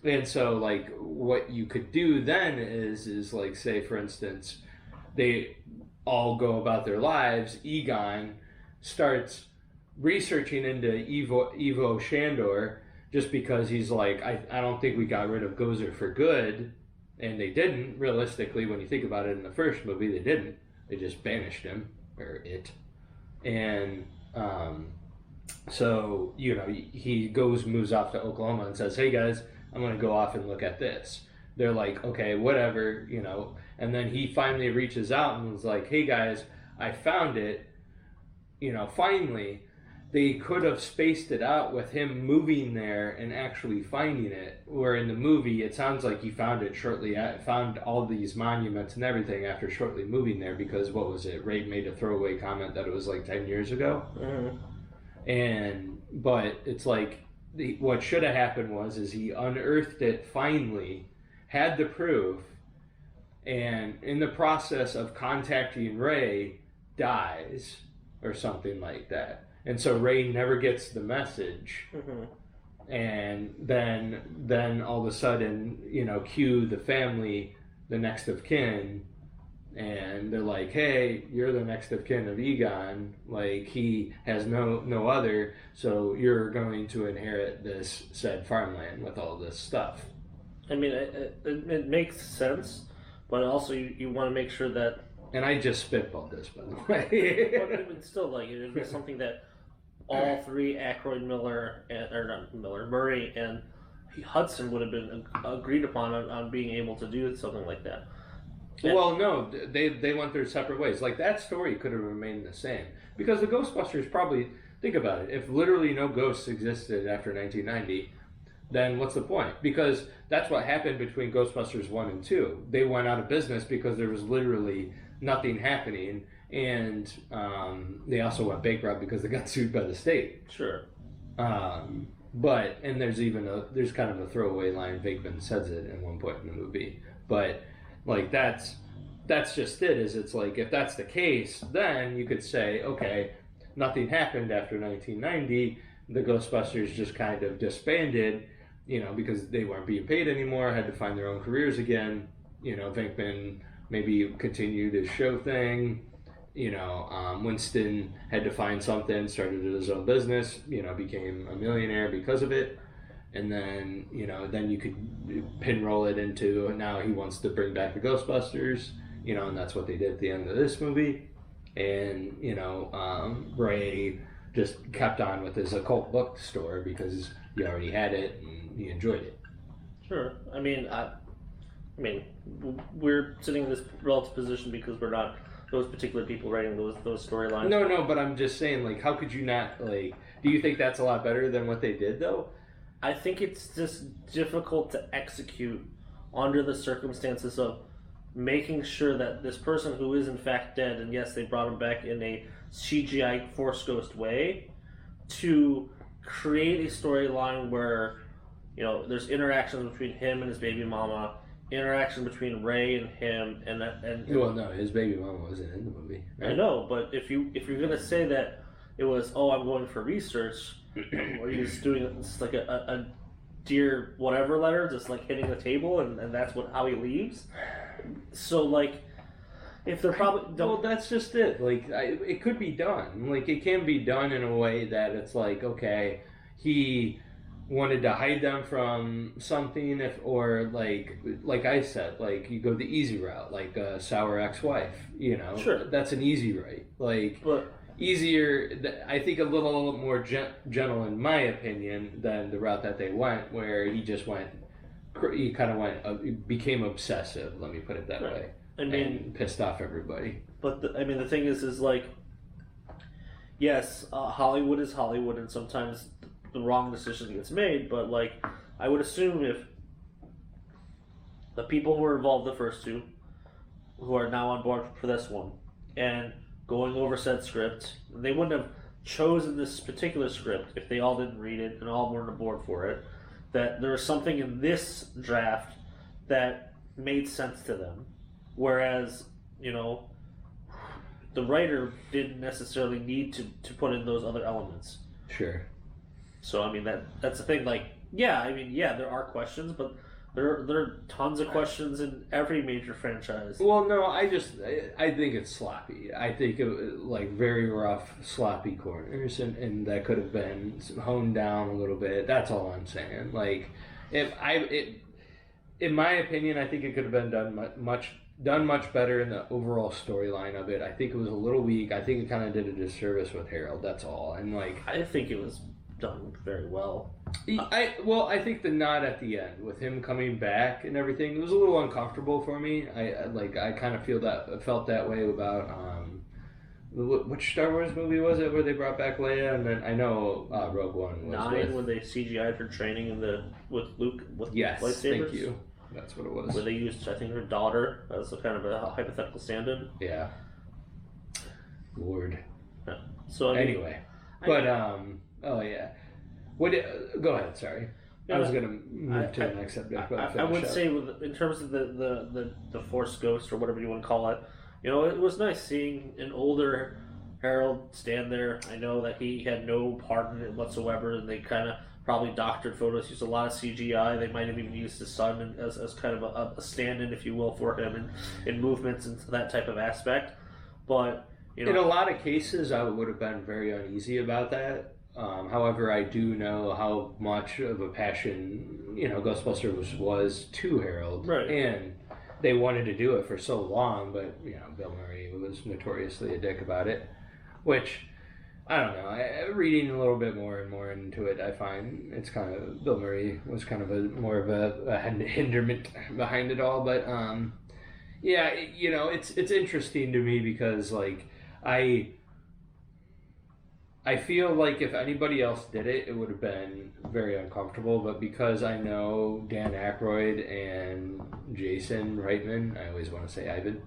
And so, like, what you could do then is like, say, for instance, they all go about their lives. Egon starts researching into Ivo Shandor just because he's like, I don't think we got rid of Gozer for good. And they didn't, realistically, when you think about it in the first movie, they didn't. They just banished him, or it. And so, he moves off to Oklahoma and says, hey guys, I'm going to go off and look at this. They're like, okay, whatever, And then he finally reaches out and was like, hey guys, I found it. Finally, they could have spaced it out with him moving there and actually finding it. Where in the movie, it sounds like he found it found all these monuments and everything after shortly moving there because, what was it? Ray made a throwaway comment that it was like 10 years ago. Mm-hmm. But it's like, what should have happened is he unearthed it finally, had the proof, and in the process of contacting Ray, dies or something like that. And so Ray never gets the message. Mm-hmm. And then all of a sudden, cue the family, the next of kin, and they're like, hey, you're the next of kin of Egon. Like, he has no other, so you're going to inherit this said farmland with all this stuff. I mean, it makes sense, but also you want to make sure that... And I just spitballed this, by the way. But even still, like, it would be something that all three, Aykroyd, Murray, and Hudson would have been agreed upon on being able to do something like that. Well, no, they went their separate ways. Like, that story could have remained the same. Because the Ghostbusters probably, think about it, if literally no ghosts existed after 1990, then what's the point? Because that's what happened between Ghostbusters 1 and 2. They went out of business because there was literally nothing happening. And they also went bankrupt because they got sued by the state. Sure. But there's kind of a throwaway line. Venkman says it at one point in the movie. But like that's just it. It's like, if that's the case, then you could say, okay, nothing happened after 1990. The Ghostbusters just kind of disbanded, because they weren't being paid anymore. Had to find their own careers again. Venkman maybe continued his show thing. Winston had to find something, started his own business, became a millionaire because of it. And then, then you could pinroll it into now he wants to bring back the Ghostbusters, and that's what they did at the end of this movie. And, Ray just kept on with his occult bookstore because he already had it and he enjoyed it. Sure. I mean, we're sitting in this relative position because we're not those particular people writing those storylines. No, but I'm just saying, like, how could you not, like, do you think that's a lot better than what they did, though? I think it's just difficult to execute under the circumstances of making sure that this person who is in fact dead, and yes, they brought him back in a CGI Force Ghost way, to create a storyline where, there's interactions between him and his baby mama, interaction between Ray and him, and well, no, his baby mama wasn't in the movie. Right? I know, but if you're gonna say that it was, I'm going for research, or he's doing just like a dear whatever letter, just like hitting the table, and that's how he leaves. So like, if they're probably well, that's just it. Like, it could be done. Like, it can be done in a way that it's like, okay, he wanted to hide them from something, or like I said, like, you go the easy route, like a sour ex-wife, Sure, that's an easy right, like, but easier, I think a little more gentle in my opinion than the route that they went, where he kind of became obsessive, let me put it that way. I mean, and pissed off everybody. but the thing is like, yes, Hollywood is Hollywood, and sometimes the wrong decision gets made. But like, I would assume if the people who were involved in the first two, who are now on board for this one, and going over said script, they wouldn't have chosen this particular script if they all didn't read it and all weren't on board for it. That there was something in this draft that made sense to them, whereas the writer didn't necessarily need to put in those other elements. Sure. So I mean that's the thing. Like, yeah, there are questions, but there are tons of questions in every major franchise. Well, no, I think it's sloppy. I think it, like very rough, sloppy corners, and that could have been honed down a little bit. That's all I'm saying. Like, in my opinion, I think it could have been done much better in the overall storyline of it. I think it was a little weak. I think it kind of did a disservice with Harold. That's all. And like, I think it was done very well. I think the nod at the end with him coming back and everything, it was a little uncomfortable for me. I kind of felt that way about which Star Wars movie was it where they brought back Leia, and then I know Rogue One was 9 when they CGI'd her training with Luke with yes, lightsabers. Thank you. That's what it was. Where they used, I think, her daughter as a kind of a hypothetical stand-in. Yeah. Lord. Yeah. So anyway, oh yeah. Go ahead. Sorry, I was gonna move to the next subject. But I would say, in terms of the Force Ghost or whatever you want to call it, it was nice seeing an older Harold stand there. I know that he had no part in it whatsoever, and they kind of probably doctored photos, used a lot of CGI. They might have even used his son as kind of a stand-in, if you will, for him in movements and that type of aspect. But in a lot of cases, I would have been very uneasy about that. However, I do know how much of a passion Ghostbusters was to Harold, right? And they wanted to do it for so long, but Bill Murray was notoriously a dick about it, which I don't know. Reading a little bit more and more into it, I find it's kind of Bill Murray was kind of more of a hinderment behind it all, but yeah, it's interesting to me because like I feel like if anybody else did it, it would have been very uncomfortable. But because I know Dan Aykroyd and Jason Reitman, I always want to say Ivan,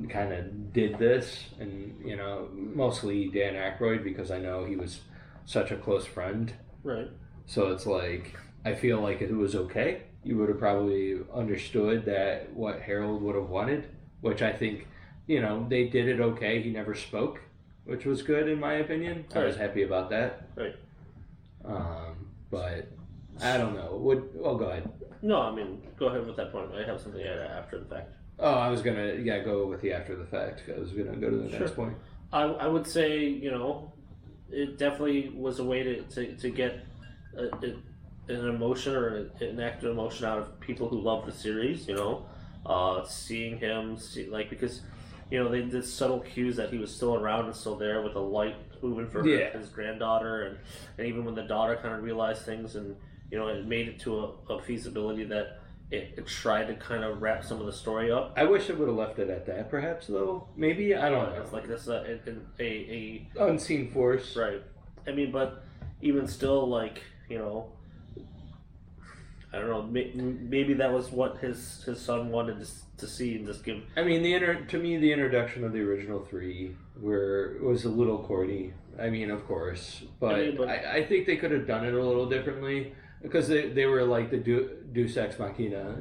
kind of did this, and mostly Dan Aykroyd because I know he was such a close friend. Right. So it's like I feel like if it was okay, you would have probably understood that what Harold would have wanted, which I think they did it okay. He never spoke, which was good in my opinion. I was happy about that. Right. But I don't know. Go ahead. No, go ahead with that point. I have something to add after the fact. Oh, I was gonna go with the after the fact. I was gonna go to the next point. I would say it definitely was a way to get an emotion or an active emotion out of people who love the series. Seeing him because they did subtle cues that he was still around and still there with the light moving for his granddaughter, and even when the daughter kind of realized things and it made it to a feasibility that it tried to kind of wrap some of the story up. I wish it would have left it at that, perhaps, though. Maybe, I don't know. It's like this a unseen force. Right. But even still, like, I don't know, maybe that was what his son wanted to see and just give... to me, the introduction of the original three was a little corny. Of course. But I think they could have done it a little differently. Because they were like the Deus Ex Machina,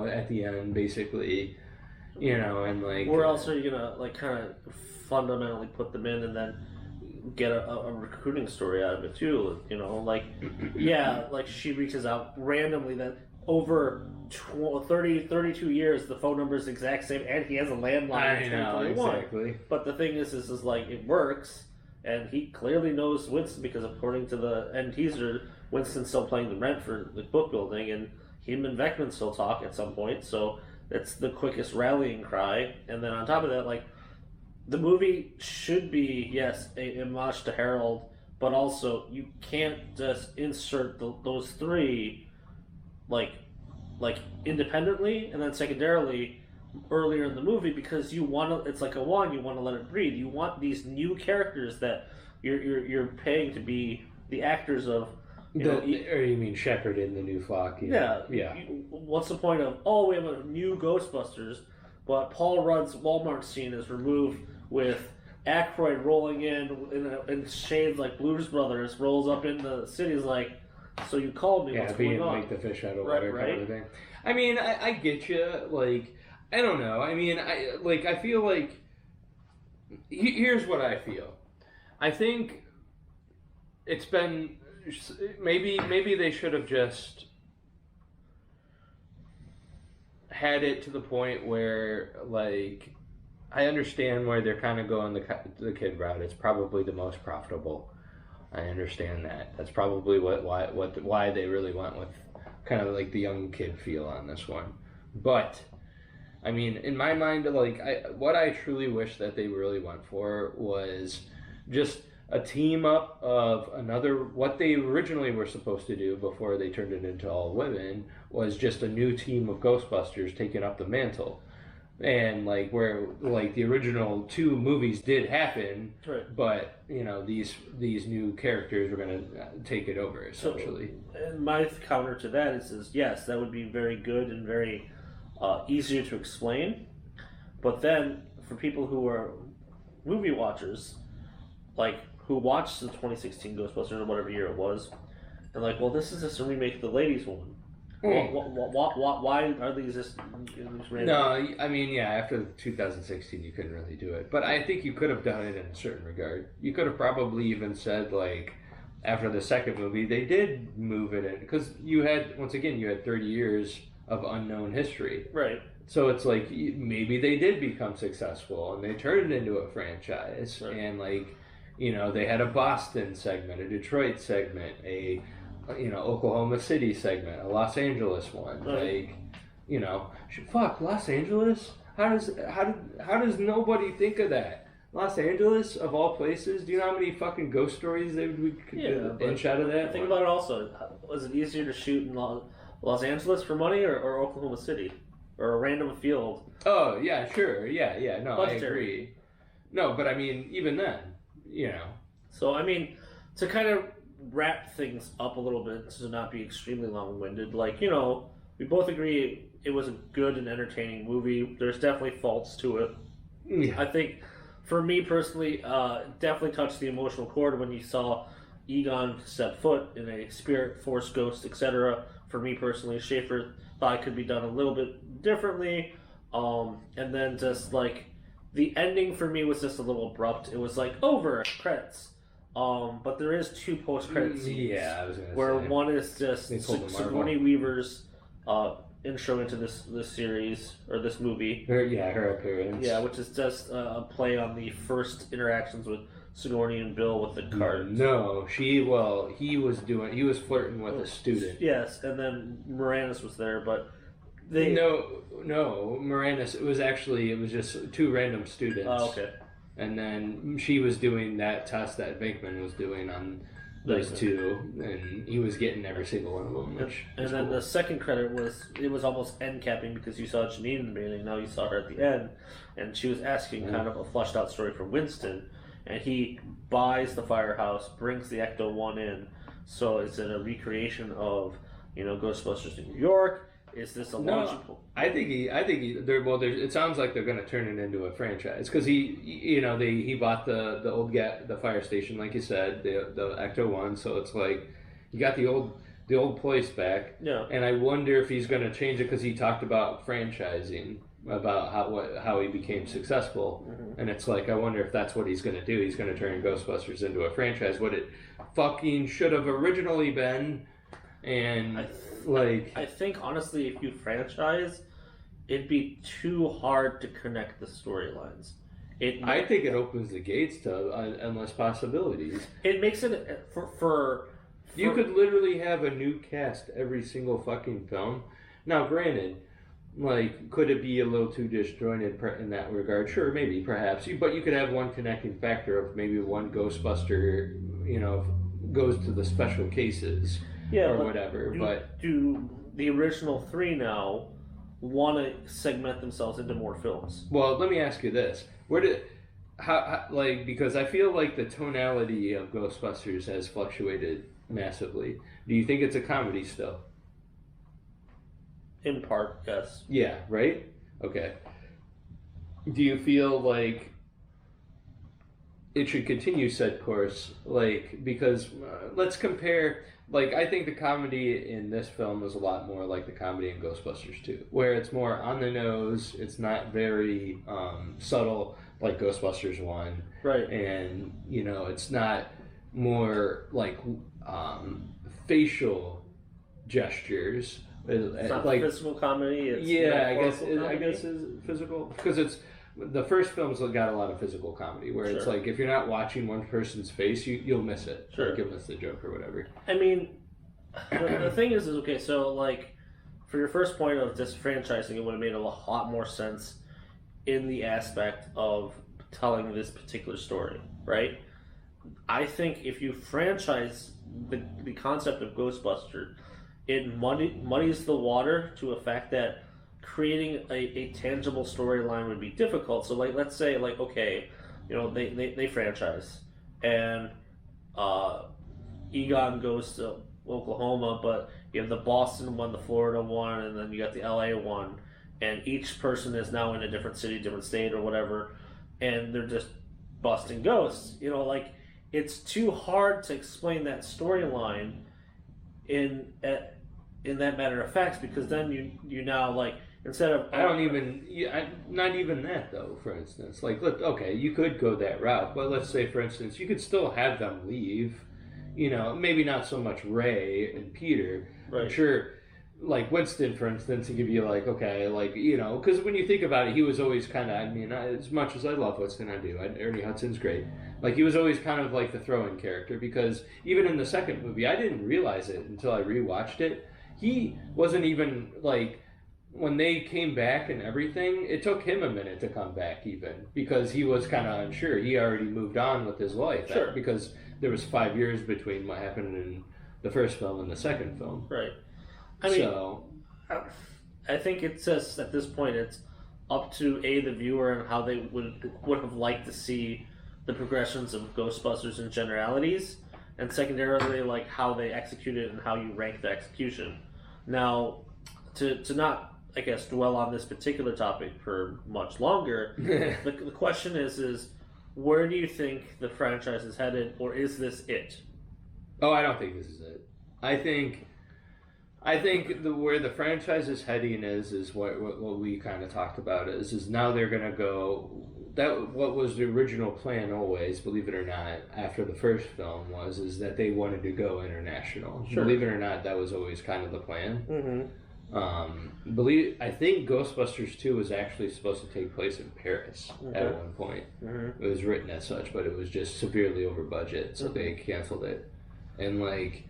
at the end, basically, and like... Where else are you going to, like, kind of fundamentally put them in and then get a recruiting story out of it, too, like, she reaches out randomly that over 32 years, the phone number is the exact same, and he has a landline in 2021. Exactly. But the thing is like, it works, and he clearly knows Winston, because according to the end teaser... Winston's still playing the rent for the book building, and him and Vecman still talk at some point, so it's the quickest rallying cry. And then on top of that, like, the movie should be, yes, a homage to Harold, but also you can't just insert those three, like independently, and then secondarily earlier in the movie because you want to. It's like a wand. You want to let it breathe. You want these new characters that you're paying to be the actors of. Or you mean Shepard in the new flock? Yeah. Yeah. What's the point of? Oh, we have a new Ghostbusters, but Paul Rudd's Walmart scene is removed with Aykroyd rolling in shades like Blues Brothers, rolls up in the city, is like, so you called me, what's going on? Make the fish out of water right? kind of thing. I mean, I get you. Like, I don't know. I mean, I feel like here's what I feel. I think it's been maybe they should have just had it to the point where, like, I understand why they're kind of going the kid route. It's probably the most profitable. I understand that. That's probably why they really went with kind of like the young kid feel on this one. But I mean, in my mind, like what I truly wish that they really went for was just a team up of what they originally were supposed to do before they turned it into all women was just a new team of Ghostbusters taking up the mantle. And like where like the original 2 movies did happen, right. But you know these new characters are going to take it over essentially. So, and my counter to that is yes, that would be very good and very easier to explain. But then for people who are movie watchers, like who watched the 2016 Ghostbusters or whatever year it was, and like, well, this is just a remake of the ladies one. Why are these just random? No, I mean, yeah, after 2016, you couldn't really do it. But I think you could have done it in a certain regard. You could have probably even said, like, after the second movie, they did move it in. Because you had 30 years of unknown history. Right. So it's like, maybe they did become successful, and they turned it into a franchise. Right. And, like, you know, they had a Boston segment, a Detroit segment, a Oklahoma City segment, a Los Angeles one, right. Like, you know, fuck Los Angeles. How does nobody think of that? Los Angeles of all places. Do you know how many fucking ghost stories we could inch out of that? Think about it also. Was it easier to shoot in Los Angeles for money or Oklahoma City or a random field? Oh yeah, sure, yeah. No, I agree. No, but I mean, even then, you know. So I mean, to kind of wrap things up a little bit to not be extremely long-winded, like, you know, we both agree it was a good and entertaining movie. There's definitely faults to it. Yeah. I think for me personally, definitely touched the emotional chord when you saw Egon step foot in a spirit, force ghost, etc. For me personally, Schaefer thought it could be done a little bit differently, and then just like the ending for me was just a little abrupt. It was like over credits. But there is 2 post-credit scenes. Yeah, I was gonna where say. one is just Sigourney Weaver's intro into this series or this movie. Her appearance. Yeah, which is just a play on the first interactions with Sigourney and Bill with the cards. No, he was flirting with a student. Yes, and then Moranis was there, but No, Moranis. It was just 2 random students. Oh, okay. And then she was doing that test that Venkman was doing on those 2, and he was getting every single one of them. And then the second credit was almost end capping because you saw Janine in the beginning, now you saw her at the end, and she was asking kind of a fleshed out story from Winston, and he buys the firehouse, brings the Ecto-1 in, so it's in a recreation of, you know, Ghostbusters in New York. Is this a logical? I think it sounds like they're going to turn it into a franchise because he bought the fire station, like you said, the Ecto-1, so it's like you got the old place back. Yeah. And I wonder if he's going to change it because he talked about franchising, about how he became successful, and it's like I wonder if that's what he's going to do. He's going to turn Ghostbusters into a franchise, what it fucking should have originally been, and I think honestly, if you franchise, it'd be too hard to connect the storylines. I think it opens the gates to endless possibilities. It makes it for you could literally have a new cast every single fucking film. Now, granted, like, could it be a little too disjointed in that regard? Sure, maybe, perhaps. But you could have one connecting factor of maybe one Ghostbuster, you know, goes to the special cases. Yeah, or whatever. But do the original 3 now want to segment themselves into more films. Well, let me ask you this: because I feel like the tonality of Ghostbusters has fluctuated massively. Do you think it's a comedy still? In part, yes. Yeah. Right. Okay. Do you feel like it should continue said course? Like, because let's compare. Like, I think the comedy in this film is a lot more like the comedy in Ghostbusters 2, where it's more on the nose. It's not very subtle like Ghostbusters 1. Right. And, it's not more like facial gestures. It's not like physical comedy. It's I guess is physical, because it's the first films got a lot of physical comedy where it's like if you're not watching one person's face, you'll miss it. Sure. Like, you'll miss the joke or whatever. I mean, the thing is okay. So like, for your first point of disfranchising, it would have made a lot more sense in the aspect of telling this particular story, right? I think if you franchise the concept of Ghostbusters, it muddies the water to a fact that creating a tangible storyline would be difficult. So, like, let's say, like, okay, they franchise, and Egon goes to Oklahoma, but you have the Boston one, the Florida one, and then you got the LA one, and each person is now in a different city, different state, or whatever, and they're just busting ghosts. Like, it's too hard to explain that storyline in that matter of facts, because then you now, like, instead of not even that though. For instance, like, okay, you could go that route, but let's say, for instance, you could still have them leave. Maybe not so much Ray and Peter. Right. I'm sure, like Winston, for instance, to give you like, okay, like, because when you think about it, he was always kind of. I mean, as much as I love Winston, Ernie Hudson's great. Like, he was always kind of like the throw-in character, because even in the second movie, I didn't realize it until I rewatched it. He wasn't even like. When they came back and everything, it took him a minute to come back, even, because he was kind of unsure. He already moved on with his life, sure, because there was 5 years between what happened in the first film and the second film. Right. I mean, I think it's just, at this point, it's up to the viewer and how they would have liked to see the progressions of Ghostbusters in generalities, and secondarily, like, how they execute it and how you rank the execution. Now, to not, I guess, dwell on this particular topic for much longer, the question is where do you think the franchise is headed, or is this it? Oh, I don't think this is it. I think where the franchise is heading is what we kind of talked about is now they're going to go. That what was the original plan always, believe it or not, after the first film is that they wanted to go international. Sure. Believe it or not, that was always kind of the plan. Mm-hmm. I think Ghostbusters 2 was actually supposed to take place in Paris at one point. Mm-hmm. It was written as such, but it was just severely over budget, so they canceled it. And like,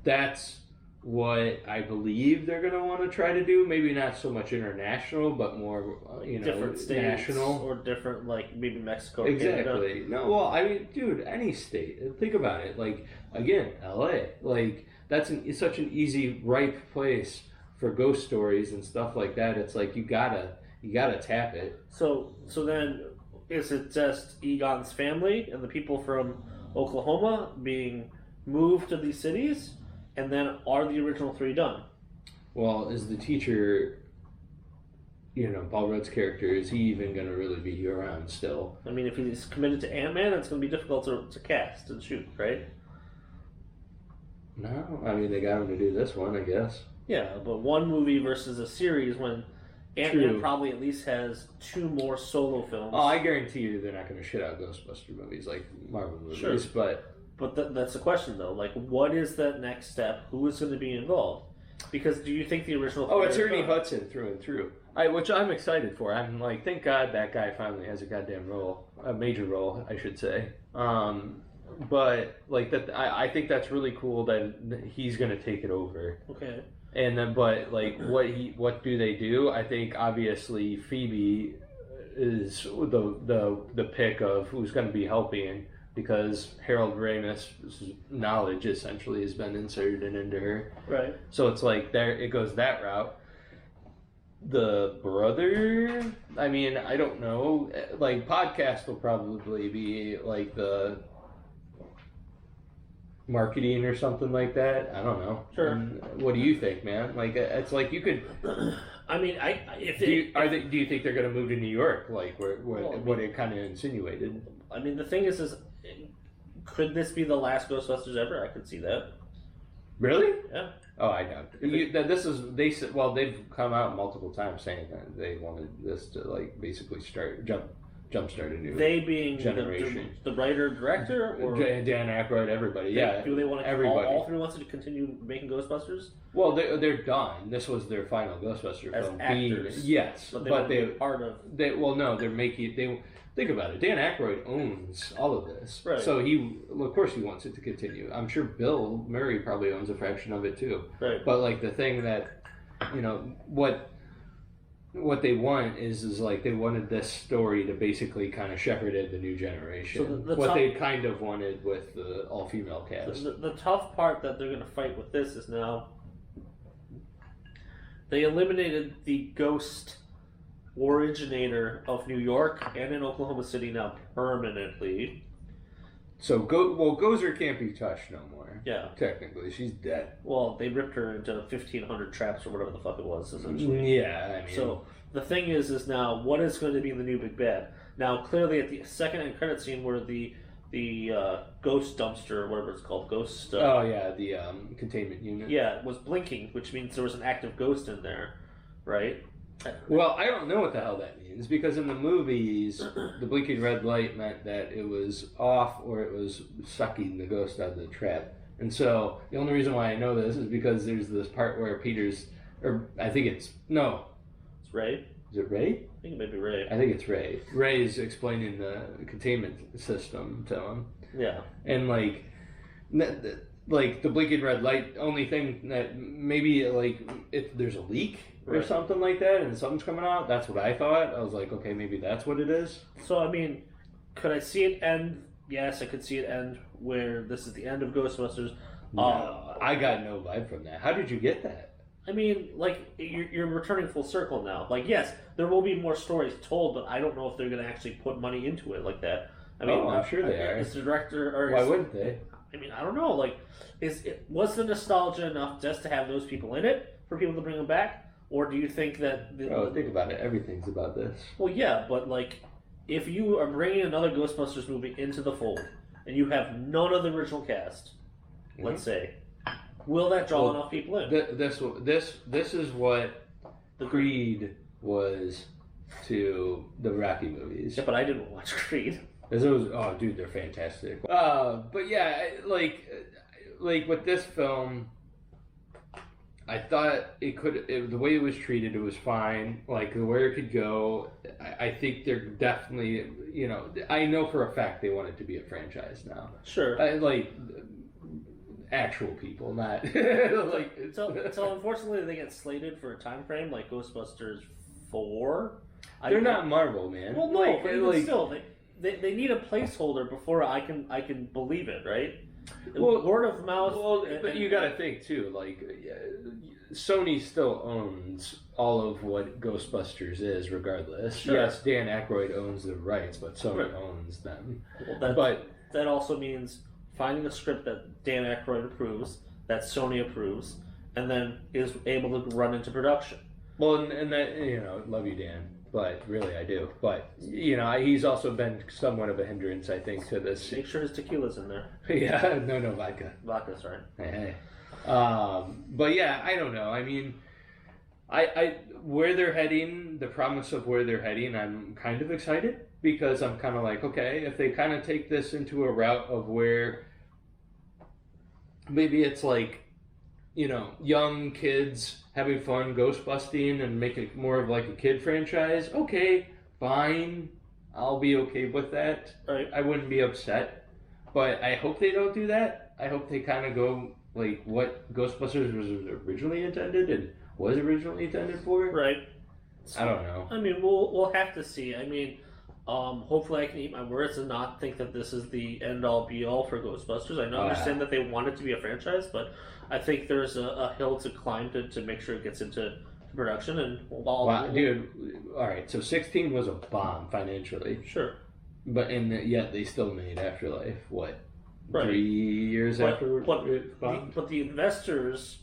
that's what I believe they're going to want to try to do. Maybe not so much international, but more, different states, national, or different, like maybe Mexico. Exactly. Canada. No, well, I mean, dude, any state. Think about it. Like, again, LA. Like, it's such an easy, ripe place for ghost stories and stuff like that. It's like you gotta tap it. So then, is it just Egon's family and the people from Oklahoma being moved to these cities, and then are the original three done? Well, is the teacher, Paul Rudd's character, is he even going to really be around still? I mean, if he's committed to Ant-Man, it's going to be difficult to cast and shoot, right? No, I mean, they got him to do this one, I guess. Yeah, but one movie versus a series, when Ant-Man probably at least has 2 more solo films. Oh, I guarantee you they're not going to shit out Ghostbuster movies like Marvel movies, sure. But that's the question, though. Like, what is that next step? Who is going to be involved? Because do you think the original... Oh, it's Ernie Hudson through and through. Which I'm excited for. I'm like, thank God that guy finally has a goddamn role. A major role, I should say. But, like, that, I think that's really cool that he's going to take it over. Okay. And then, but, like, what do they do? I think, obviously, Phoebe is the pick of who's going to be helping, because Harold Ramis' knowledge essentially has been inserted into her. Right. So it's like it goes that route. the brother. I mean, I don't know. Like podcast will probably be like the marketing or something like that. I don't know. Sure. And what do you think, man? Like, it's like you could. I mean, Do you think they're going to move to New York? Like, what it kind of insinuated. I mean, the thing is, could this be the last Ghostbusters ever? I could see that. Really? Yeah. Oh, I know. They said. Well, they've come out multiple times saying that they wanted this to like basically jumpstart a new. They being generation. the writer director or Dan Aykroyd, everybody. Yeah. Do they want to? Everybody. All three wants to continue making Ghostbusters. Well, they're done. This was their final Ghostbuster As film. actors. Yes, but they part of. They're making. They think about it. Dan Aykroyd owns all of this, right? So of course, he wants it to continue. I'm sure Bill Murray probably owns a fraction of it too. Right. But like the thing that, what they want is like they wanted this story to basically kind of shepherd in the new generation. So what they kind of wanted with the all-female cast. The tough part that they're going to fight with this is now they eliminated the ghost originator of New York and in Oklahoma City now permanently. So Gozer can't be touched no more. Yeah. Technically, she's dead. Well, they ripped her into 1,500 traps or whatever the fuck it was, essentially. Yeah, I mean. So the thing is now what is going to be the new big bad? Now, clearly, at the second end credit scene where the ghost dumpster or whatever it's called, ghost. The containment unit. Yeah, was blinking, which means there was an active ghost in there, right? Well, I don't know what the hell that means because in the movies, the blinking red light meant that it was off or it was sucking the ghost out of the trap. And so the only reason why I know this is because there's this part where Peter's, or I think it's Ray. Is it Ray? I think it might be Ray. I think it's Ray. Ray's explaining the containment system to him. Yeah. And like the blinking red light, only thing that maybe like if there's a leak or something like that and something's coming out, that's what I thought. I was like, okay, maybe that's what it is. So I mean, could I see it end? Yes, I could see it end where this is the end of Ghostbusters. No, I got no vibe from that. How did you get that? I mean, like, you're returning full circle now. Like, yes, there will be more stories told, but I don't know if they're going to actually put money into it like that. I mean, I'm sure they are. Is the director or why wouldn't they? I mean, I don't know. Like, was the nostalgia enough just to have those people in it for people to bring them back, or do you think that? Think about it. Everything's about this. Well, yeah, but like, if you are bringing another Ghostbusters movie into the fold and you have none of the original cast, let's say. Will that draw enough people in? This is what the Creed was to the Rocky movies. Yeah, but I didn't watch Creed. Oh, dude, they're fantastic. But yeah, like with this film, I thought the way it was treated, it was fine. Like where it could go, I think they're definitely, I know for a fact they want it to be a franchise now. Sure. Actual people, not like. So unfortunately, they get slated for a time frame like Ghostbusters 4. They're not Marvel, man. Well, no, but even still, they need a placeholder before I can believe it, right? Well, word of mouth. Well, but you got to think too. Like, Sony still owns all of what Ghostbusters is, regardless. Sure. Yes, Dan Aykroyd owns the rights, but Sony owns them. Well, that also means finding a script that Dan Aykroyd approves, that Sony approves, and then is able to run into production. Well, and that, love you, Dan, but really I do. But, he's also been somewhat of a hindrance, I think, to this. Make sure his tequila's in there. Yeah, no, vodka. Vodka, sorry. Hey. But yeah, I don't know. I mean, where they're heading, the promise of where they're heading, I'm kind of excited because I'm kind of like, okay, if they kind of take this into a route of where maybe it's like, young kids having fun ghost busting and make it more of like a kid franchise, okay, fine. I'll be okay with that. Right. I wouldn't be upset. But I hope they don't do that. I hope they kind of go like what Ghostbusters was originally intended and was originally intended for. Right. I don't know. I mean, we'll have to see. I mean, hopefully I can eat my words and not think that this is the end-all be-all for Ghostbusters. I understand that they want it to be a franchise, but I think there's a hill to climb to make sure it gets into production, and Wow, dude. All right, so 16 was a bomb financially, Sure. but yet they still made Afterlife. What? Right. 3 years after it bombed? But the investors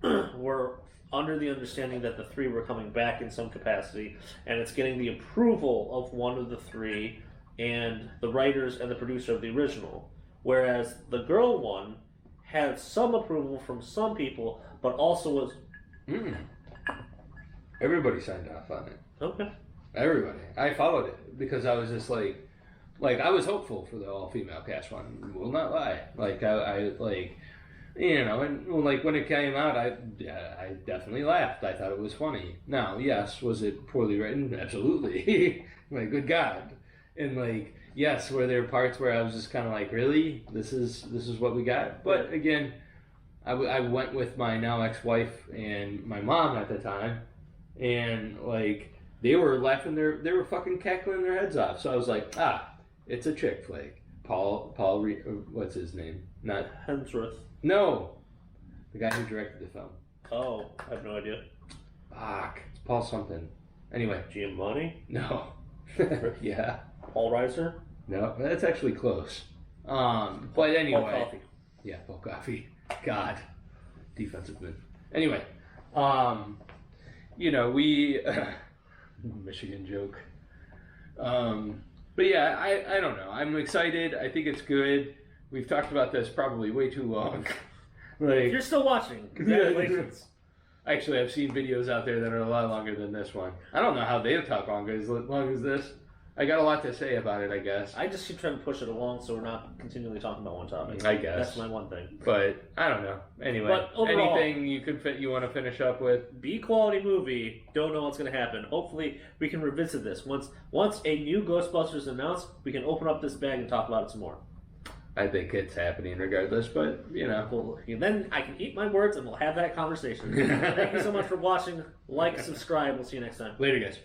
were under the understanding that the 3 were coming back in some capacity, and it's getting the approval of one of the 3 and the writers and the producer of the original. Whereas the girl one had some approval from some people, but also was... Everybody signed off on it. Okay. Everybody. I followed it because I was just like I was hopeful for the all-female cast one. Will not lie. I and like when it came out, I definitely laughed. I thought it was funny. Now, yes, was it poorly written? Absolutely. Good God. And yes, were there parts where I was just kind of like, really? This is what we got? But again, I went with my now ex-wife and my mom at the time, and they were laughing they were fucking cackling their heads off. So I was like, it's a chick flick. Paul, what's his name? Not Hemsworth. No, the guy who directed the film. Oh, I have no idea. Fuck, it's Paul something. Anyway, Giamatti? no. Yeah. Paul Reiser? No, that's actually close. But anyway. Paul Coffey. Yeah, Paul Coffey. God, defensive mid. Anyway, we Michigan joke. But yeah, I don't know. I'm excited. I think it's good. We've talked about this probably way too long. If you're still watching, congratulations. Actually, I've seen videos out there that are a lot longer than this one. I don't know how they talk longer as long as this. I got a lot to say about it, I guess. I just keep trying to push it along so we're not continually talking about one topic. I guess. That's my one thing. But I don't know. Anyway, but overall, anything you want to finish up with? B quality movie. Don't know what's going to happen. Hopefully, we can revisit this once a new Ghostbusters is announced. We can open up this bag and talk about it some more. I think it's happening regardless, but And then I can eat my words and we'll have that conversation. Thank you so much for watching. Like, subscribe. We'll see you next time. Later, guys.